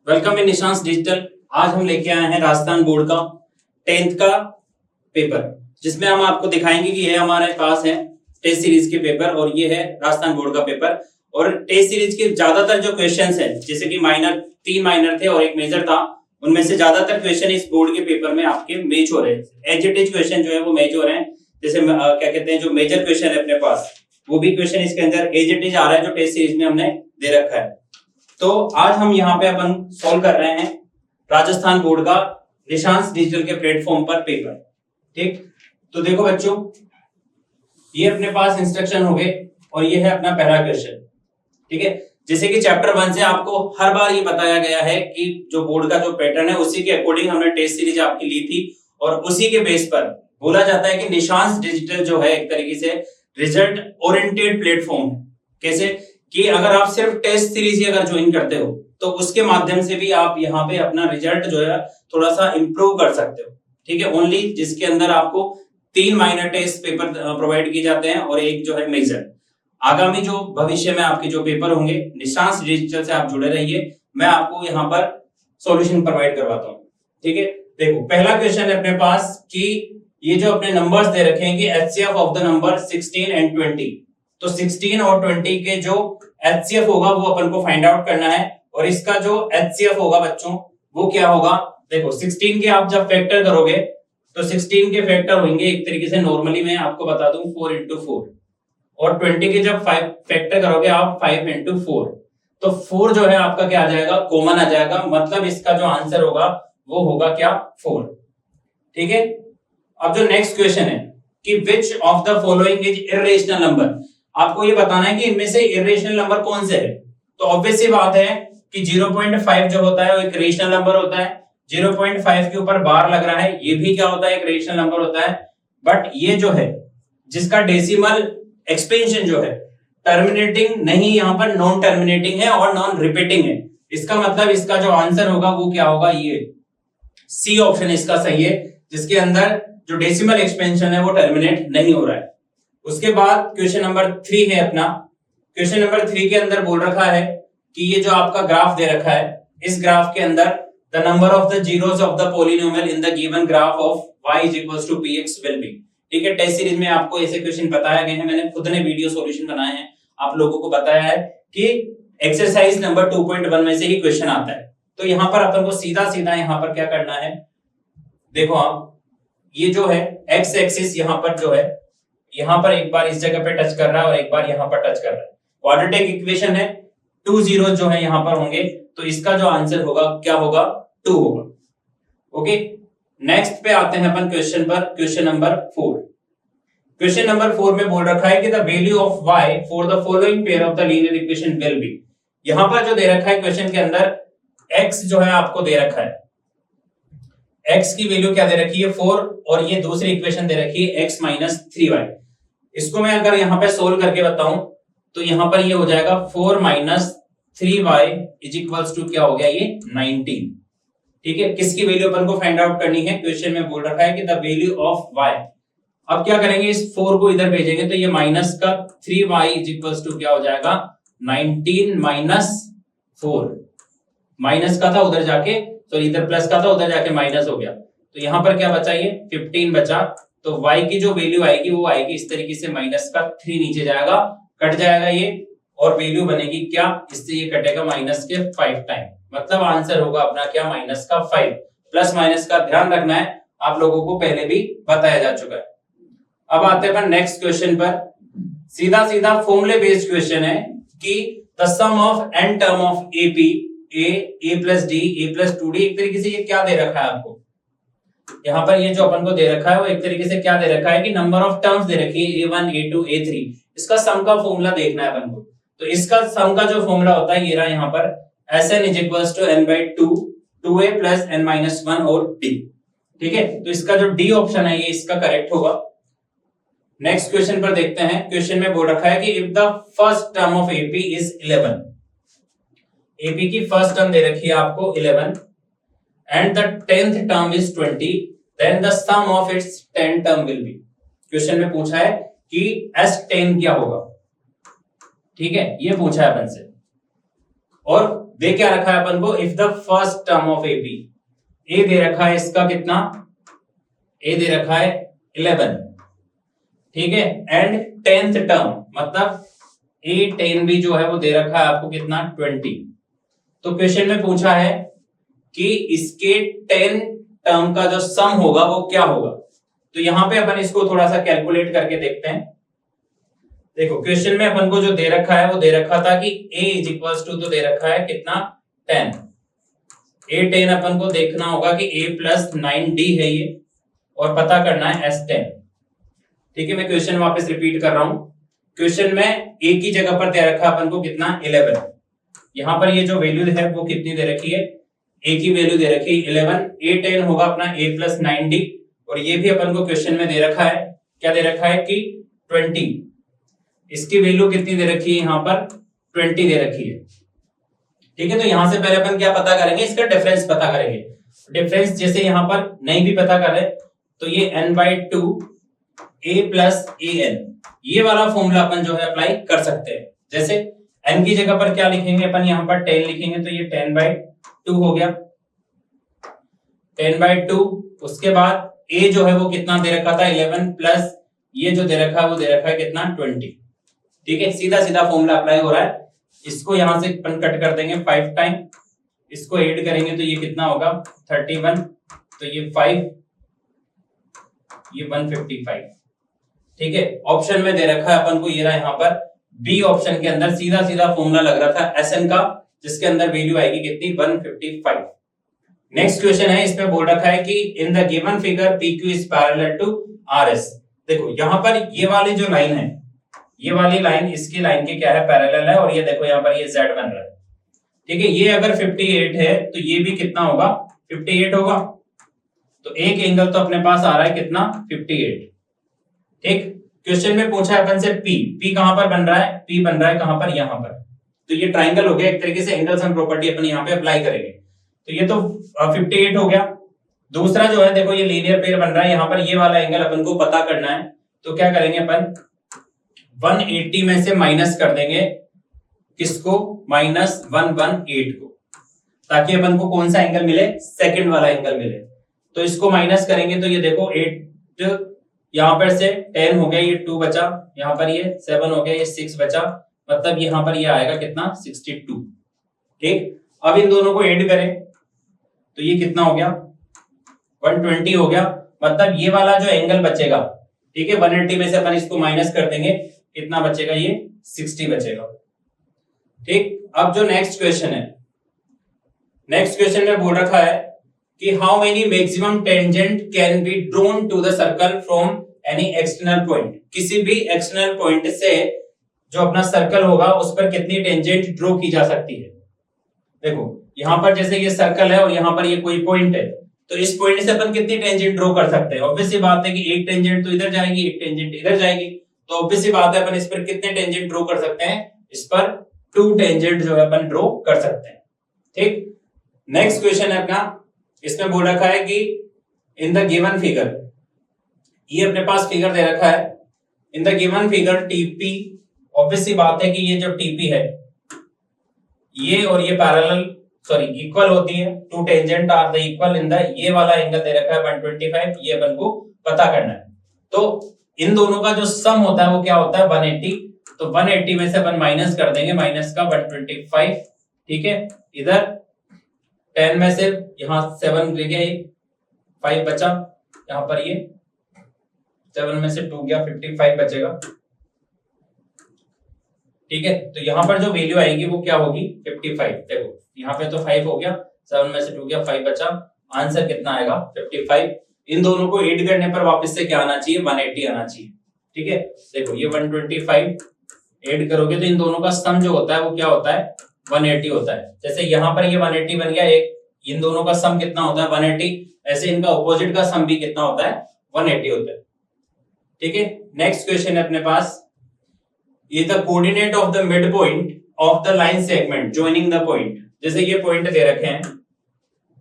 Welcome in Nissan's digital. आज हम लेके आए हैं राजस्थान बोर्ड का 10th का पेपर, जिसमें हम आपको दिखाएंगे कि ये हमारे पास है टेस्ट सीरीज के पेपर और ये है राजस्थान बोर्ड का पेपर। और टेस्ट सीरीज के ज्यादातर जो क्वेश्चंस हैं, जैसे कि तीन माइनर थे और एक मेजर था, उनमें से ज्यादातर क्वेश्चन इस बोर्ड के पेपर में आपके मैच हो रहे हैं। एज इट इज क्वेश्चन जो है वो मैच हो रहे हैं। जैसे क्या कहते हैं, जो मेजर क्वेश्चन है अपने पास, वो भी क्वेश्चन इसके अंदर एज इट इज आ रहा है, जो टेस्ट सीरीज में हमने दे रखा है। तो आज हम यहाँ पे अपन सॉल्व कर रहे हैं राजस्थान बोर्ड का निशांस डिजिटल के प्लेटफॉर्म पर पेपर। ठीक, तो देखो बच्चों, ये अपने पास इंस्ट्रक्शन हो गए और ये है अपना पहला क्वेश्चन। ठीक है, जैसे कि चैप्टर 1 से आपको हर बार ये बताया गया है कि जो बोर्ड का जो पैटर्न है उसी के अकॉर्डिंग हमने टेस्ट सीरीज आपकी ली थी और उसी के बेस पर बोला जाता है कि निशांस डिजिटल जो है एक तरीके से रिजल्ट ओरिएंटेड प्लेटफॉर्म। कैसे कि अगर आप सिर्फ टेस्ट सीरीज ही अगर ज्वाइन करते हो तो उसके माध्यम से भी आप यहाँ पे अपना रिजल्ट जो है थोड़ा सा इंप्रूव कर सकते हो। ठीक है, ओनली जिसके अंदर आपको 3 माइनर टेस्ट पेपर प्रोवाइड किए जाते हैं और एक जो है मेजर। आगामी जो भविष्य में आपके जो पेपर होंगे निशांस डिजिटल से आप जुड़े रहिए, मैं आपको यहाँ पर सॉल्यूशन प्रोवाइड करवाता हूँ। ठीक है, देखो पहला क्वेश्चन है अपने पास कि ये जो अपने नंबर्स दे रखे हैं कि HCF of the number 16 and 20। तो 16 और 20 के जो HCF होगा वो अपन को फाइंड आउट करना है और इसका जो HCF होगा बच्चों वो क्या होगा। देखो 16 के आप जब फैक्टर करोगे तो 16 के फैक्टर होंगे एक तरीके से, नॉर्मली मैं आपको बता दूं 4 into 4, और 20 के जब फैक्टर करोगे आप 5 into 4, तो 4 जो है आपका क्या आ जाएगा, कॉमन आ जाएगा। मतलब इसका जो आंसर होगा वो होगा क्या, 4। ठीक है, अब जो नेक्स्ट क्वेश्चन है कि which of the following is irrational number. आपको ये बताना है कि इनमें से इर्रेशनल नंबर कौन से है। तो ऑब्वियस सी बात है कि 0.5 जो होता है वो एक रेशनल नंबर होता है। 0.5 के ऊपर बार लग रहा है, ये भी क्या होता है, एक रेशनल नंबर होता है। बट ये जो है जिसका डेसिमल एक्सपेंशन जो है टर्मिनेटिंग नहीं, यहाँ पर नॉन टर्मिनेटिंग है और नॉन रिपीटिंग है। इसका मतलब इसका जो आंसर होगा वो क्या होगा, ये सी ऑप्शन इसका सही है, जिसके अंदर जो डेसिमल एक्सपेंशन है वो टर्मिनेट नहीं हो रहा है। उसके बाद क्वेश्चन नंबर 3 है अपना। क्वेश्चन नंबर 3 के अंदर बोल रखा है कि ये जो आपका ग्राफ दे रखा है, इस ग्राफ के अंदर the number of the zeros of the polynomial in the given graph of y is equals to px will be। ठीक है, टेस्ट सीरीज में आपको ऐसे क्वेश्चन बताया गए हैं, मैंने खुद ने वीडियो सॉल्यूशन बनाए हैं, आप लोगों को बताया है कि एक्सरसाइज नंबर 2.1 में से ही क्वेश्चन आता है। तो यहाँ पर अपन को सीधा सीधा यहाँ पर क्या करना है, देखो आप ये जो है एक्स एक्सिस यहाँ पर जो है, यहाँ पर एक बार इस जगह पे टच कर रहा है और एक बार यहाँ पर टच कर रहा है। क्वाड्रेटिक इक्वेशन है, 2 जीरो जो है यहाँ पर होंगे, तो इसका जो आंसर होगा क्या होगा, 2 होगा। ओके, नेक्स्ट पे आते हैं अपन क्वेश्चन पर, क्वेश्चन नंबर 4। क्वेश्चन नंबर 4 में बोल रखा है कि the value of y for the following pair of the linear equation will be. यहाँ पर जो दे रखा है क्वेश्चन के अंदर x जो है आपको दे रखा है, x की वैल्यू क्या दे रखी है 4, और ये दूसरी इक्वेशन दे रखी है x माइनस 3y। इसको मैं अगर यहाँ पे सोल्व करके बताऊं तो यहाँ पर ये हो जाएगा 4 minus 3y is equals to क्या हो गया, ये 19। ठीक है, किसकी वैल्यू अपन को फाइंड आउट करनी है, क्वेश्चन में बोल रखा है कि द वैल्यू ऑफ y। अब क्या करेंगे, इस 4 को इधर भेजेंगे तो ये माइनस का 3y इज इक्वल्स टू क्या हो जाएगा, 19 माइनस 4। माइनस का था उधर जाके, तो इधर प्लस का था उधर जाके माइनस हो गया, तो यहाँ पर क्या बचा, ये 15 बचा। तो y की जो वैल्यू आएगी वो आएगी इस तरीके से, माइनस का 3 नीचे जाएगा, कट जाएगा ये, और वैल्यू बनेगी क्या, इससे ये कटेगा माइनस के 5 टाइम। मतलब आंसर होगा अपना क्या, माइनस का 5। प्लस माइनस का ध्यान रखना है, आप लोगों को पहले भी बताया जा चुका है। अब आते हैं नेक्स्ट क्वेश्चन पर। सीधा सीधा फॉर्मूले बेस्ड क्वेश्चन है कि the sum of n term of AP a plus d a plus 2d, एक तरीके से ये क्या दे रखा है आपको, यहाँ पर ये जो अपन को दे रखा है वो एक तरीके से क्या दे रखा है कि नंबर ऑफ टर्म्स दे रखी है a1 a2 a3। इसका सम का फॉर्मूला देखना है अपन को। तो इसका सम का जो फॉर्मूला होता है ये रहा यहाँ पर, Sn is equals to n by 2 2a plus n minus 1 और d। ठीक है, तो इसका जो डी ऑप्शन है ये इसका करेक्ट होगा। नेक्स्ट क्वेश्चन पर देखते हैं। क्वेश्चन में बोल रखा है कि if the first term of AP is 11, AP की फर्स्ट टर्म दे रखी है आपको 11 and the 10th term is 20, then the sum of its 10 term will be। Question में पूछा है कि S10 क्या होगा। ठीक है, ये पूछा है अपन से, और दे क्या रखा है अपन को, if the first term of AP, A दे रखा है इसका कितना, ए दे रखा है 11, ठीक है, एंड 10th टर्म मतलब A10 भी जो है वो दे रखा है आपको कितना 20। तो क्वेश्चन में पूछा है कि इसके 10 टर्म का जो सम होगा वो क्या होगा। तो यहां पे अपन इसको थोड़ा सा कैलकुलेट करके देखते हैं। देखो क्वेश्चन में अपन को जो दे रखा है वो दे रखा था कि a इज इक्वल टू, तो दे रखा है कितना 10, A10 अपन को देखना होगा कि a प्लस 9d है ये, और पता करना है S10। ठीक है, मैं क्वेश्चन वापस रिपीट कर रहा हूं। क्वेश्चन में a की जगह पर दे रखा अपन को कितना 11, यहां पर ये जो वैल्यू है वो कितनी दे रखी है, a की वैल्यू दे रखी है 11, A10 होगा अपना a प्लस 9d, और ये भी अपन को क्वेश्चन में दे रखा है, क्या दे रखा है कि 20, इसकी वैल्यू कितनी दे रखी है यहाँ पर 20 दे रखी है। ठीक है, तो यहां से पहले अपन क्या पता करेंगे, इसका डिफरेंस पता करेंगे। डिफरेंस जैसे यहाँ पर नहीं भी पता करे तो ये n/2 a प्लस an, ये वाला फॉर्मूला अपन जो है अप्लाई कर सकते हैं। जैसे n की जगह पर क्या लिखेंगे अपन, यहाँ पर 10 लिखेंगे तो ये 10/2 हो गया, 10/2। उसके बाद a जो है वो कितना दे रखा था 11, प्लस ये जो दे रखा है वो दे रखा है कितना 20। ठीक है, सीधा सीधा फॉर्मूला अप्लाई हो रहा है। इसको यहां से अपन कट कर देंगे 5 टाइम, इसको ऐड करेंगे तो ये कितना होगा 31, तो ये 5, ये 155। ठीक है, ऑप्शन में दे रखा है अपन को ये रहा यहाँ पर बी ऑप्शन के अंदर सीधा सीधा फॉर्मूला लग रहा था SN का, जिसके अंदर वैल्यू आएगी कितनी 155। नेक्स्ट क्वेश्चन है, इसमें बोल रखा है कि in the given figure PQ is parallel to RS। देखो यहाँ पर ये वाली जो लाइन है, ये वाली लाइन इसकी लाइन के क्या है पैरेलल है, और ये देखो यहाँ पर ये Z बन रहा है। ठीक है, ये अगर 58 है तो ये भी कितना होगा 58 होगा, तो एक एंगल तो अपने पास आ रहा है कितना 58। ठीक, क्वेश्चन में पूछा है अपन से P कहां पर बन रहा है, P बन रहा है कहां पर, यहां पर, तो ये ट्राइंगल हो गया एक तरीके से, एंगल सम प्रॉपर्टी अपन यहाँ पे अप्लाई करेंगे। तो ये तो 58 हो गया। दूसरा जो है देखो ये लीनियर पेयर बन रहा है, यहाँ पर ये वाला एंगल अपन को पता करना है, तो क्या करेंगे अपन 180 में से माइनस कर देंगे किसको, -118 को, ताकि अपन को कौन सा एंगल मिले, सेकंड वाला एंगल मिले। तो इसको माइनस करेंगे तो ये देखो 8 यहाँ पर से 10 हो गया, ये 2 बचा, यहाँ पर ये 7 हो गया, ये 6 बचा, मतलब यहाँ पर ये आएगा कितना 62। ठीक, अब इन दोनों को ऐड करें तो ये कितना हो गया 120 हो गया, मतलब ये वाला जो एंगल बचेगा, ठीक है, 180 में से अपन इसको माइनस कर देंगे, कितना बचेगा ये 60 बचेगा। ठीक, अब जो नेक्स्ट क्वेश्चन है, नेक्स्ट क्वेश्चन में बोल रखा है कि how many maximum tangent can be drawn to the circle from any external point. किसी भी एक्सटर्नल पॉइंट से जो अपना सर्कल होगा उस पर कितनी टेंजेंट ड्रॉ की जा सकती है। देखो यहां पर जैसे ये सर्कल है और यहां पर ये कोई पॉइंट है, तो इस पॉइंट से अपन कितनी टेंजेंट ड्रॉ कर सकते हैं। ऑब्वियस सी बात है कि एक टेंजेंट तो इधर जाएगी, एक टेंजेंट इधर जाएगी, तो ऑब्वियस सी बात है अपन इस पर कितने टेंजेंट ड्रॉ कर सकते हैं, इस पर 2 टेंजेंट जो है अपन ड्रॉ कर सकते हैं। ठीक, नेक्स्ट क्वेश्चन है अपना, इसमें बोल रखा है कि इन द गिवन फिगर, ये अपने पास फिगर दे रखा है, in the given figure TP, obvious सी बात है कि ये जो टीपी है ये और ये पैरेलल सॉरी इक्वल होती है, 2 tangent are the equal in the, ये वाला एंगल दे रखा है 125, ये अपन को पता करना है। तो इन दोनों का जो सम होता है वो क्या होता है 180, तो 180 में से अपन माइनस कर देंगे, माइनस का 125। ठीक है, इधर 10 में से यहाँ 7 रह गया, 5 बचा, यहाँ पर ये 7 में से 2 गया, 55 बचेगा। ठीक है, तो यहाँ पर जो वैल्यू आएगी वो क्या होगी 55। देखो यहाँ पे तो 5 हो गया, 7 में से 2 गया, 5 बचा, आंसर कितना आएगा 55। इन दोनों को ऐड करने पर वापस से क्या आना चाहिए 180 आना चाहिए। ठीक है, देखो ये 125 ऐड करोगे तो इन दोनों का सम जो होता है वो क्या होता है 180 होता है। जैसे यहाँ पर ये 180 बन गया, एक इन दोनों का सम कितना होता है 180, ऐसे इनका ऑपोजिट का सम भी कितना होता है 180 होता है। ठीक है, नेक्स्ट क्वेश्चन है अपने पास, ये the coordinate of the mid point of the line segment joining the point. जैसे ये पॉइंट दे रखे हैं,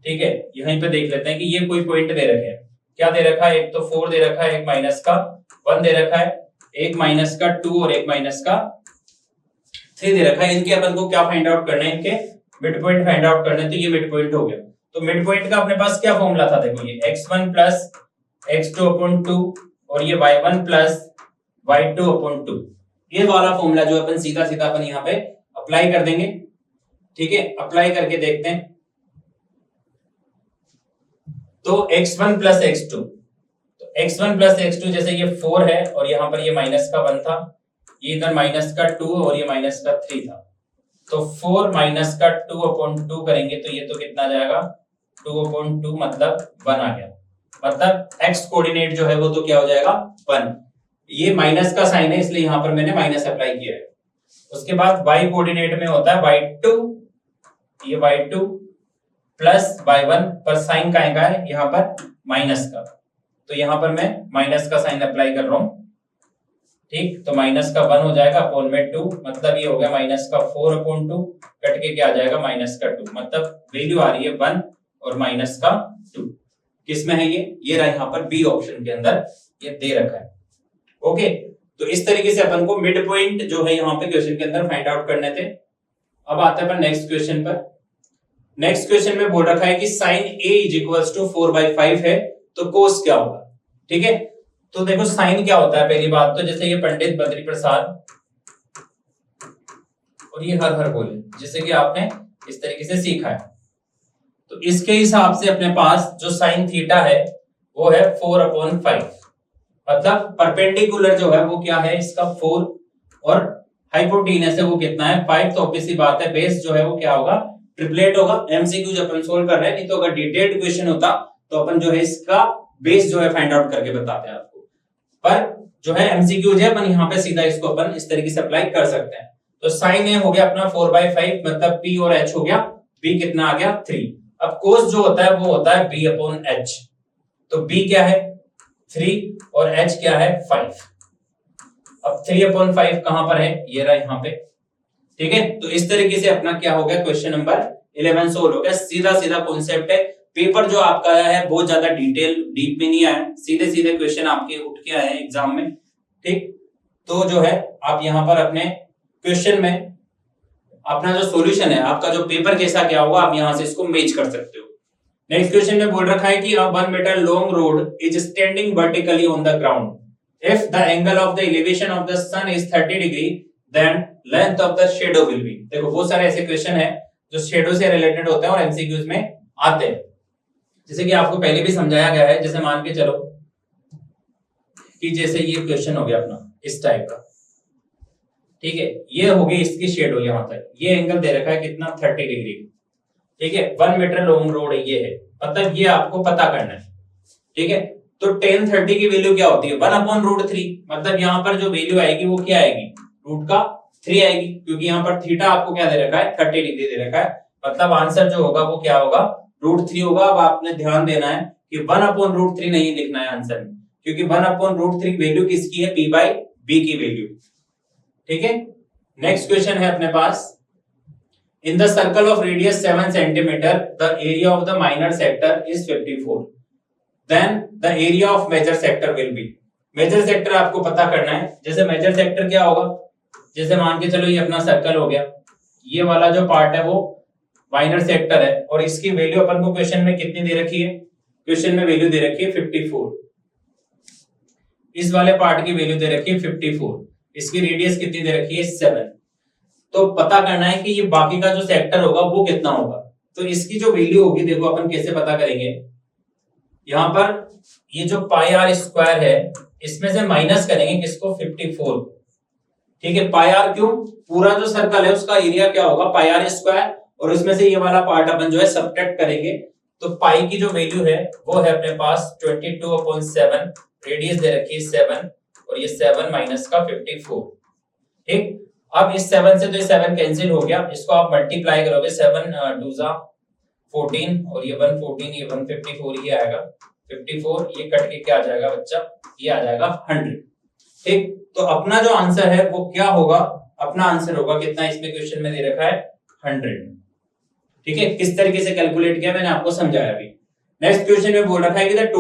ठीक है, यहीं पे देख लेते हैं कि ये कोई पॉइंट दे रखे हैं, क्या दे रखा है, एक तो 4 दे रखा है, एक माइनस का 1 दे रखा है, एक माइनस का 2 और एक माइनस का 3 दे रखा है। इनके अपन को क्या फाइंड आउट करना है, इनके मिड पॉइंट फाइंड आउट करना है, तो ये मिड पॉइंट हो गया। तो मिड पॉइंट का अपने पास क्या फॉर्मूला था, देखो ये x1 प्लस x2 अपॉन 2 और ये y1 प्लस y2 अपॉन 2, ये वाला फॉर्मूला जो अपन सीधा सीधा अपन यहाँ पे अप्लाई कर देंगे। ठीक है, अप्लाई करके देखते हैं। तो x1 प्लस x2, तो x1 प्लस x2 जैसे ये 4 है और यहाँ पर ये माइनस का 1 था, ये इधर माइनस का 2 और ये माइनस का 3 था, तो 4 माइनस का 2 अपॉन 2 करेंगे तो ये तो कितना जाएगा 2 अपॉन 2 मतलब 1 आ गया। मतलब x कोऑर्डिनेट जो है वो तो क्या हो जाएगा 1। ये माइनस का साइन है इसलिए यहाँ पर मैंने माइनस अप्लाई किया है। उसके बाद y कोऑर्डिनेट में होता है y2, ये y2 प्लस y1 पर साइन का है यहाँ पर माइनस का, तो यहाँ पर मैं माइनस का साइन अप्लाई कर रहा हूं। ठीक, तो माइनस का 1 हो जाएगा अपॉन में 2, मतलब ये हो गया माइनस का 4 अपॉन 2, कट के क्या आ जाएगा माइनस का 2, मतलब वैल्यू आ रही है 1 और माइनस का 2। किसमें है ये रहा यहाँ पर बी ऑप्शन के अंदर ये दे रखा है। ओके, तो इस तरीके से अपन को मिड पॉइंट जो है यहाँ पे क्वेश्चन के अंदर फाइंड आउट करने थे। अब आते हैं अपन नेक्स्ट क्वेश्चन पर। नेक्स्ट क्वेश्चन में बोल रखा है कि sine a is equals to 4/5 है, तो कोस क्या होगा। ठीक है, तो देखो साइन क्या होता है, पहली बात तो जैसे ये पंडित बद्री प्रसाद और ये हर हर बोले, जैसे कि आपने इस तरीके से सीखा है, तो इसके हिसाब से अपने पास जो साइन थीटा है वो है 4/5, मतलब परपेंडिकुलर जो है वो क्या है इसका 4 और हाइपोटेनस है वो कितना है 5, तो ऑब्वियसली बात है बेस जो है वो क्या होगा ट्रिपलेट होगा। एमसीक्यू जब अपन सोल्व कर रहे हैं, नहीं तो अगर डिटेल्ड क्वेश्चन होता तो अपन जो है इसका बेस जो है फाइंड आउट करके बताते हैं आपको, पर जो है एमसीक्यू जो है अपन यहाँ पे सीधा इसको अपन इस तरीके से अप्लाई कर सकते हैं। तो साइन ए हो गया अपना 4/5, मतलब p और h हो गया, b कितना आ गया 3। अब कोस जो होता है वो होता है b/h, तो b क्या है 3 और h क्या है 5। अब 3/5 कहां पर है, ये रहा यहाँ पे। ठीक है, तो इस तरीके से अपना क्या हो गया क्वेश्चन नंबर 11 सोल्व हो गया। सीधा सीधा कॉन्सेप्ट है। पेपर जो आपका आया है बहुत ज्यादा डीप में नहीं आया, सीधे सीधे क्वेश्चन आपके उठ के आए हैं एग्जाम में। ठीक, तो जो है आप यहाँ पर अपने क्वेश्चन में अपना जो सॉल्यूशन है, आपका जो पेपर कैसा क्या होगा, आप यहाँ से इसको मैच कर सकते हो। नेक्स्ट क्वेश्चन में बोल रखा है कि a 1 meter long road is standing vertically on the ground. If the angle of the elevation of the sun is 30 degree, then length of the shadow will be. देखो बहुत सारे ऐसे क्वेश्चन है जो शेडो से रिलेटेड होते हैं और एमसीक्यूज में आते हैं, जैसे कि आपको पहले भी समझाया गया है। जैसे मान के चलो कि जैसे ये क्वेश्चन हो गया अपना इस टाइप का, ठीक है, ये होगी इसकी शेडो यहां तक, ये एंगल दे रखा है कितना 30 डिग्री। ठीक है, 1 मीटर लॉन्ग रोड ये है, मतलब ये आपको पता करना है। ठीक है, तो tan 30 की वैल्यू क्या होती है 1/√3, मतलब यहाँ पर जो वैल्यू आएगी वो क्या आएगी रूट का 3 आएगी, क्योंकि यहाँ पर थीटा आपको क्या दे रखा है 30 डिग्री दे रखा है, मतलब आंसर जो होगा वो क्या होगा √3 होगा। अब आपने ध्यान देना है कि 1/√3 नहीं लिखना है आंसर में, क्योंकि 1/√3 वैल्यू किसकी है p/b की वैल्यू। ठीक है, नेक्स्ट क्वेश्चन है अपने पास, in the circle of radius 7 cm the area of the minor sector is 54, then the area of major sector will be. Major sector आपको पता करना है। जैसे मेजर सेक्टर क्या होगा, जैसे मान के चलो ये अपना सर्कल हो गया, ये वाला जो पार्ट है वो माइनर सेक्टर है और इसकी वैल्यू अपन को क्वेश्चन में कितनी दे रखी है, क्वेश्चन में वैल्यू दे रखी है 54। इस वाले पार्ट की वैल्यू दे रखी है 54, इसकी रेडियस कितनी दे रखी है 7। तो पता करना है कि ये बाकी का जो सेक्टर होगा वो कितना होगा। तो इसकी जो वैल्यू होगी देखो अपन कैसे पता करेंगे, यहाँ पर ये जो πr² है इसमें से माइनस करेंगे किसको 54। ठीक है, πr क्यों, पूरा जो सर्कल है उसका एरिया क्या होगा πr² और उसमें से ये वाला पार्ट अपन जो है सब्ट्रैक्ट करेंगे, तो पाई की जो वैल्यू है वो है अपने पास 22/7, रेडियस दे रखी है 7 और ये 7 माइनस का 54। ठीक, अब इस 7 से तो ये 7 कैंसिल हो गया, इसको आप मल्टीप्लाई करोगे 7 2 14 और ये 114, ये 154 ये आएगा 54, ये कट के क्या आ जाएगा बच्चा, ये आ जाएगा 100। ठीक, तो अपना जो आंसर है वो क्या होगा, अपना आंसर होगा कितना, इसमें क्वेश्चन में दे रखा है 100। ठीक है, किस तरीके से कैलकुलेट किया मैंने आपको समझाया अभी। नेक्स्ट क्वेश्चन में बोल रखा है कि the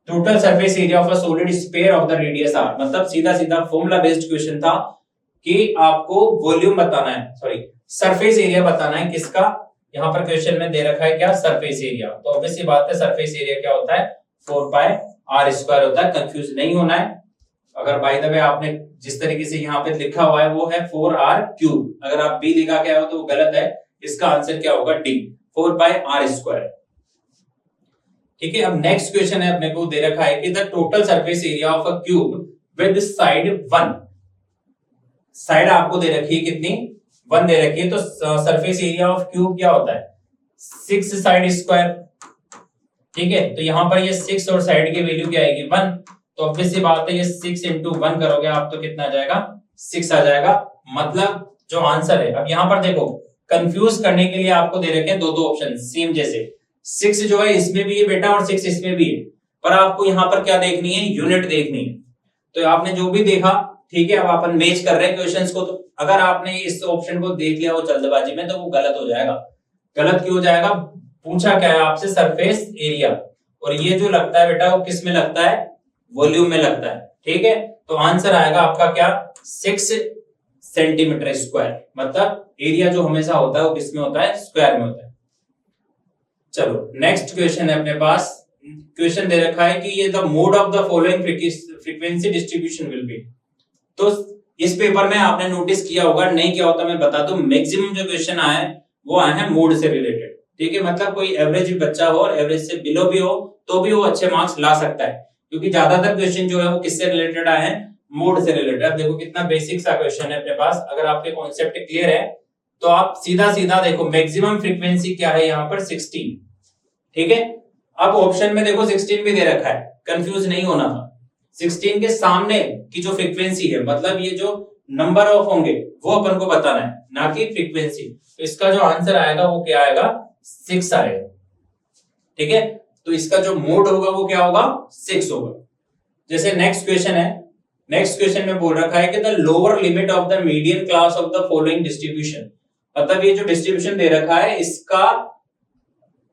total surface area of a solid sphere of the radius r, मतलब सीधा सीधा फॉर्मूला बेस्ड क्वेश्चन था कि आपको वॉल्यूम बताना है, सॉरी सरफेस एरिया बताना है किसका, यहाँ पर क्वेश्चन में दे रखा है क्या, सरफेस एरिया। तो ऑब्वियसली बात है सरफेस एरिया क्या होता है, 4 पाई आर स्क्वायर होता है। कंफ्यूज नहीं होना है। अगर बाय द वे आपने जिस तरीके से यहाँ पे लिखा हुआ है वो है 4r क्यूब, अगर आप बी लिखा के आए हो तो वो गलत है। इसका आंसर क्या होगा, डी, 4 पाई आर स्क्वायर। ठीक है, अब नेक्स्ट क्वेश्चन है अपने को दे रखा है कि the total surface area of a cube with side 1। Side आपको दे रखी है कितनी, 1 दे रखी है। तो सरफेस एरिया ऑफ क्यूब क्या होता है, 6 साइड स्क्वायर। ठीक है, तो यहां पर ये 6 और साइड की वैल्यू क्या आएगी, 1। तो ऑब्वियसली बात है ये 6 इंटू 1 करोगे आप तो कितना आ जाएगा, 6 आ जाएगा। मतलब जो आंसर है, अब यहां पर देखो कंफ्यूज करने के लिए आपको दे रखे हैं दो ऑप्शन सेम जैसे। 6 जो है इसमें भी है बेटा और 6 इसमें भी है, पर आपको यहाँ पर क्या देखनी है, यूनिट देखनी है। तो आपने जो भी देखा, ठीक है, अब अपन मैच कर रहे हैं क्वेश्चंस को। तो अगर आपने इस ऑप्शन को देख लिया वो जल्दबाजी में तो वो गलत हो जाएगा। गलत क्यों हो जाएगा, पूछा क्या है आपसे, सरफेस एरिया, और ये जो लगता है बेटा वो किस में लगता है, वॉल्यूम में लगता है। ठीक है, तो आंसर आएगा आपका क्या, 6 सेंटीमीटर स्क्वायर। मतलब एरिया जो हमेशा होता है वो किस में होता है, स्क्वायर में होता है। चलो नेक्स्ट क्वेश्चन है अपने पास। क्वेश्चन दे रखा है कि ये the mode of the following frequency distribution will be. तो इस पेपर में आपने नोटिस किया होगा, नहीं किया होता मैं बता दूं, मैक्सिमम जो क्वेश्चन आए वो आए हैं मोड से रिलेटेड। ठीक है, मतलब कोई एवरेज बच्चा हो और एवरेज से बिलो भी हो तो भी वो अच्छे मार्क्स ला सकता है, क्योंकि ज्यादातर क्वेश्चन जो है वो किससे रिलेटेड आए हैं, मोड से रिलेटेड। अब देखो कितना बेसिक सा क्वेश्चन है अपने पास। अगर आपके कॉन्सेप्ट क्लियर है तो आप सीधा सीधा देखो, मैक्सिमम फ्रीक्वेंसी क्या है यहाँ पर, 16। ठीक है, अब ऑप्शन में देखो 16 भी दे रखा है, कंफ्यूज नहीं होना था। 16 के सामने की जो फ्रीक्वेंसी है, मतलब ये जो नंबर ऑफ होंगे वो अपन को बताना है, ना कि फ्रीक्वेंसी। तो इसका जो आंसर आएगा वो क्या आएगा, 6 आएगा। ठीक है, तो इसका जो मोड होगा वो क्या होगा, 6 होगा। जैसे नेक्स्ट क्वेश्चन है, नेक्स्ट क्वेश्चन में बोल रखा है कि the lower limit of the median class of the following distribution. मतलब ये जो डिस्ट्रीब्यूशन दे रखा है इसका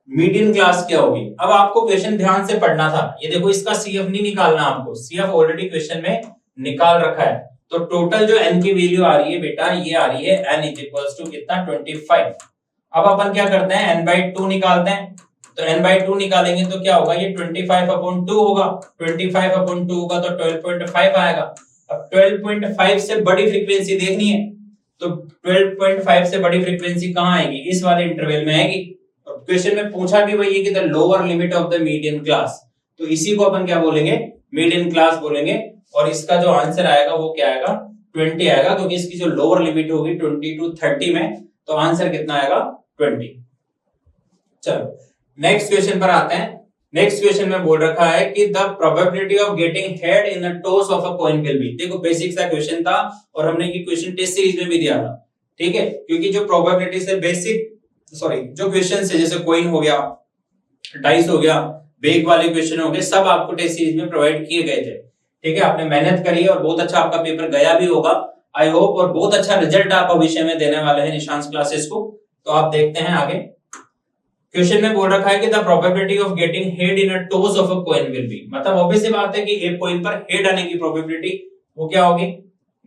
मीडियन क्लास क्या होगी। अब आपको क्वेश्चन ध्यान से पढ़ना था। ये देखो इसका सीएफ नहीं निकालना आपको, सीएफ ऑलरेडी क्वेश्चन में निकाल रखा है। तो टोटल जो n की वैल्यू आ रही है बेटा, ये आ रही है n इक्वल्स टू कितना, 25। अब अपन क्या करते हैं, n/2 निकालते हैं। तो n/2 निकालेंगे तो क्या होगा, ये 25/2 होगा। 25/2 होगा तो 12.5 आएगा। अब 12.5 से बड़ी फ्रीक्वेंसी देखनी है, तो 12.5 से बड़ी फ्रीक्वेंसी कहां आएगी, इस वाले इंटरवल में आएगी। और क्वेश्चन में पूछा भी वही है कि the lower limit of the median class, तो इसी को अपन क्या बोलेंगे, मीडियन क्लास बोलेंगे। और इसका जो आंसर आएगा वो क्या आएगा, 20 आएगा, क्योंकि इसकी जो लोअर लिमिट होगी 20 to 30 में, तो आंसर कितना आएगा, 20। चलो नेक्स्ट क्वेश्चन पर आते हैं। नेक्स्ट क्वेश्चन में बोल रखा है कि the probability of getting head in the toss of a coin will be. देखो बेसिक सा क्वेश्चन था और हमने ये क्वेश्चन टेस्ट सीरीज में भी दिया था। ठीक है, क्योंकि जो प्रोबेबिलिटी से बेसिक जो क्वेश्चन है, जैसे कॉइन हो गया, डाइस हो गया, बेग वाले क्वेश्चन हो गए, सब आपको टेस्ट सीरीज में प्रोवाइड किए गए थे। ठीक है, आपने मेहनत करी और बहुत अच्छा आपका पेपर गया भी होगा आई होप, और बहुत अच्छा रिजल्ट आप भविष्य में देने वाले हैं निशांस क्लासेस को। तो आप देखते हैं आगे। क्वेश्चन में बोल रखा है कि the probability of getting head in a toss of a coin will be. मतलब ऑब्वियस बात है कि एक कॉइन पर हेड आने की प्रोबेबिलिटी वो क्या होगी,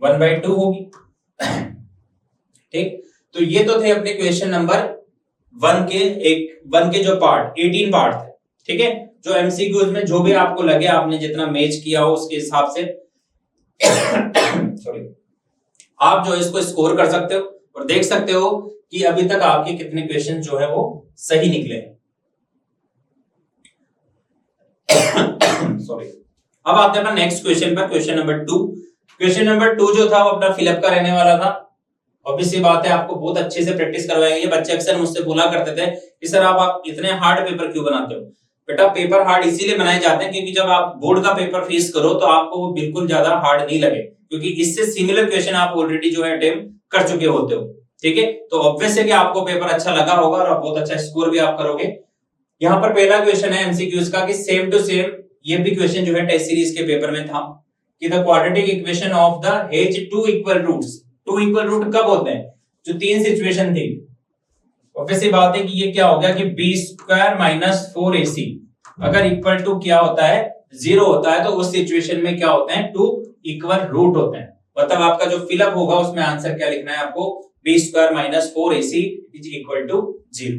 1/2 होगी। ठीक, तो ये तो थे अपने क्वेश्चन नंबर 1 के जो पार्ट 18 पार्ट थे। ठीक है, जो एमसीक्यूज में जो भी आपको लगे, आपने जितना मैच किया हो उसके हिसाब से सॉरी, आप जो इसको स्कोर कर सकते हो और देख सकते हो कि अभी तक आपके कितने क्वेश्चन जो है वो सही निकले हैं। सॉरी, अब आते हैं नेक्स्ट क्वेश्चन पर, क्वेश्चन नंबर 2। क्वेश्चन नंबर 2 जो था वो अपना फिलअप का रहने वाला था। ऑब्वियसली बात है आपको बहुत अच्छे से प्रैक्टिस करवाएंगे। ये बच्चे अक्सर मुझसे बोला करते थे कि सर आप इतने हार्ड पेपर क्यों बनाते हो। बेटा पेपर हार्ड इसीलिए बनाए जाते हैं क्योंकि जब आप बोर्ड का पेपर फेस करो तो आपको वो बिल्कुल ज्यादा हार्ड नहीं लगे, क्योंकि इससे सिमिलर क्वेश्चन आप ऑलरेडी जो है अटेम्प्ट कर चुके होते हो। ठीक है, तो ऑब्वियस है कि आपको पेपर अच्छा लगा होगा और आप बहुत अच्छा स्कोर भी आप करोगे। यहाँ पर पहला क्वेश्चन है एमसीक्यूज का कि सेम टू सेम, ये भी क्वेश्चन जो है टेस्ट सीरीज के पेपर में था कि the quadratic equation of the has 2 equal roots. 2 equal root कब होते हैं, जो 3 सिचुएशन थी। ऑब्वियसली बात है कि ये क्या हो गया कि b² - 4ac अगर इक्वल टू क्या होता है, 0 होता है, तो उस सिचुएशन में क्या होते हैं, 2 इक्वल रूट होते हैं। मतलब आपका जो फिलअप होगा उसमें आंसर क्या लिखना है आपको, b square minus 4ac is equal to 0।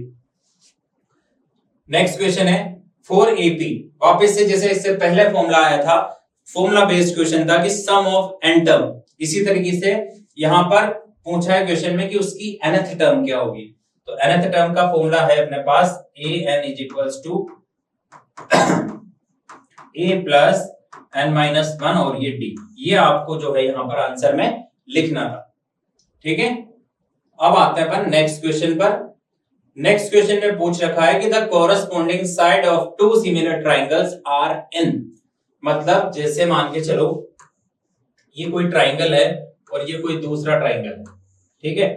Next question है 4ap। वापस से जैसे इससे पहले फॉर्मूला आया था, फॉर्मूला बेस्ड क्वेश्चन था कि सम ऑफ n टर्म, इसी तरीके से यहां पर पूछा है क्वेश्चन में कि उसकी nth टर्म क्या होगी। तो nth टर्म का फॉर्मूला है अपने पास an is equals to a plus n minus 1 और ये d। ये आपको जो है यहां पर आंसर में लिखना था। ठीक है, अब आते हैं अपन नेक्स्ट क्वेश्चन पर। नेक्स्ट क्वेश्चन में पूछ रखा है कि the corresponding side of two similar triangles are in. मतलब जैसे मान के चलो ये कोई ट्राइंगल है और ये कोई दूसरा ट्राइंगल है, ठीक है।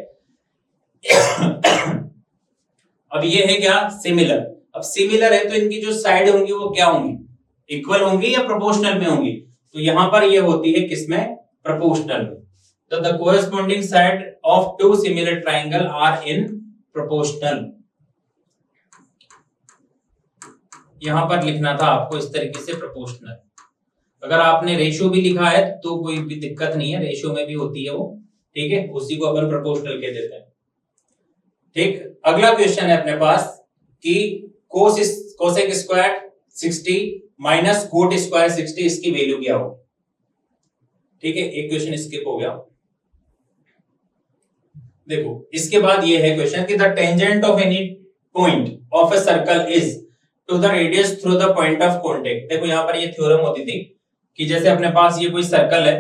अब ये है क्या, सिमिलर। अब सिमिलर है तो इनकी जो साइड होंगी वो क्या होंगी, इक्वल होंगी या प्रोपोर्शनल में होंगी। तो यहां पर ये होती है किसमें, प्रोपोर्शनल में। तो the corresponding side of two similar triangle are in proportional. यहां पर लिखना था आपको इस तरीके से प्रोपोर्शनल। अगर आपने रेशियो भी लिखा है तो कोई भी दिक्कत नहीं है, रेशियो में भी होती है वो, ठीक है, उसी को अपन प्रोपोर्शनल कह देते हैं। ठीक, अगला क्वेश्चन है अपने पास कि cosec square 60 minus cot square 60 इसकी वैल्यू क्या हो। ठीक है, एक क्वेश्चन स्किप हो गया। देखो इसके बाद ये है क्वेश्चन कि the tangent of any point of a circle is to the radius through the point of contact. देखो यहां पर ये थ्योरम होती थी कि जैसे अपने पास ये कोई सर्कल है,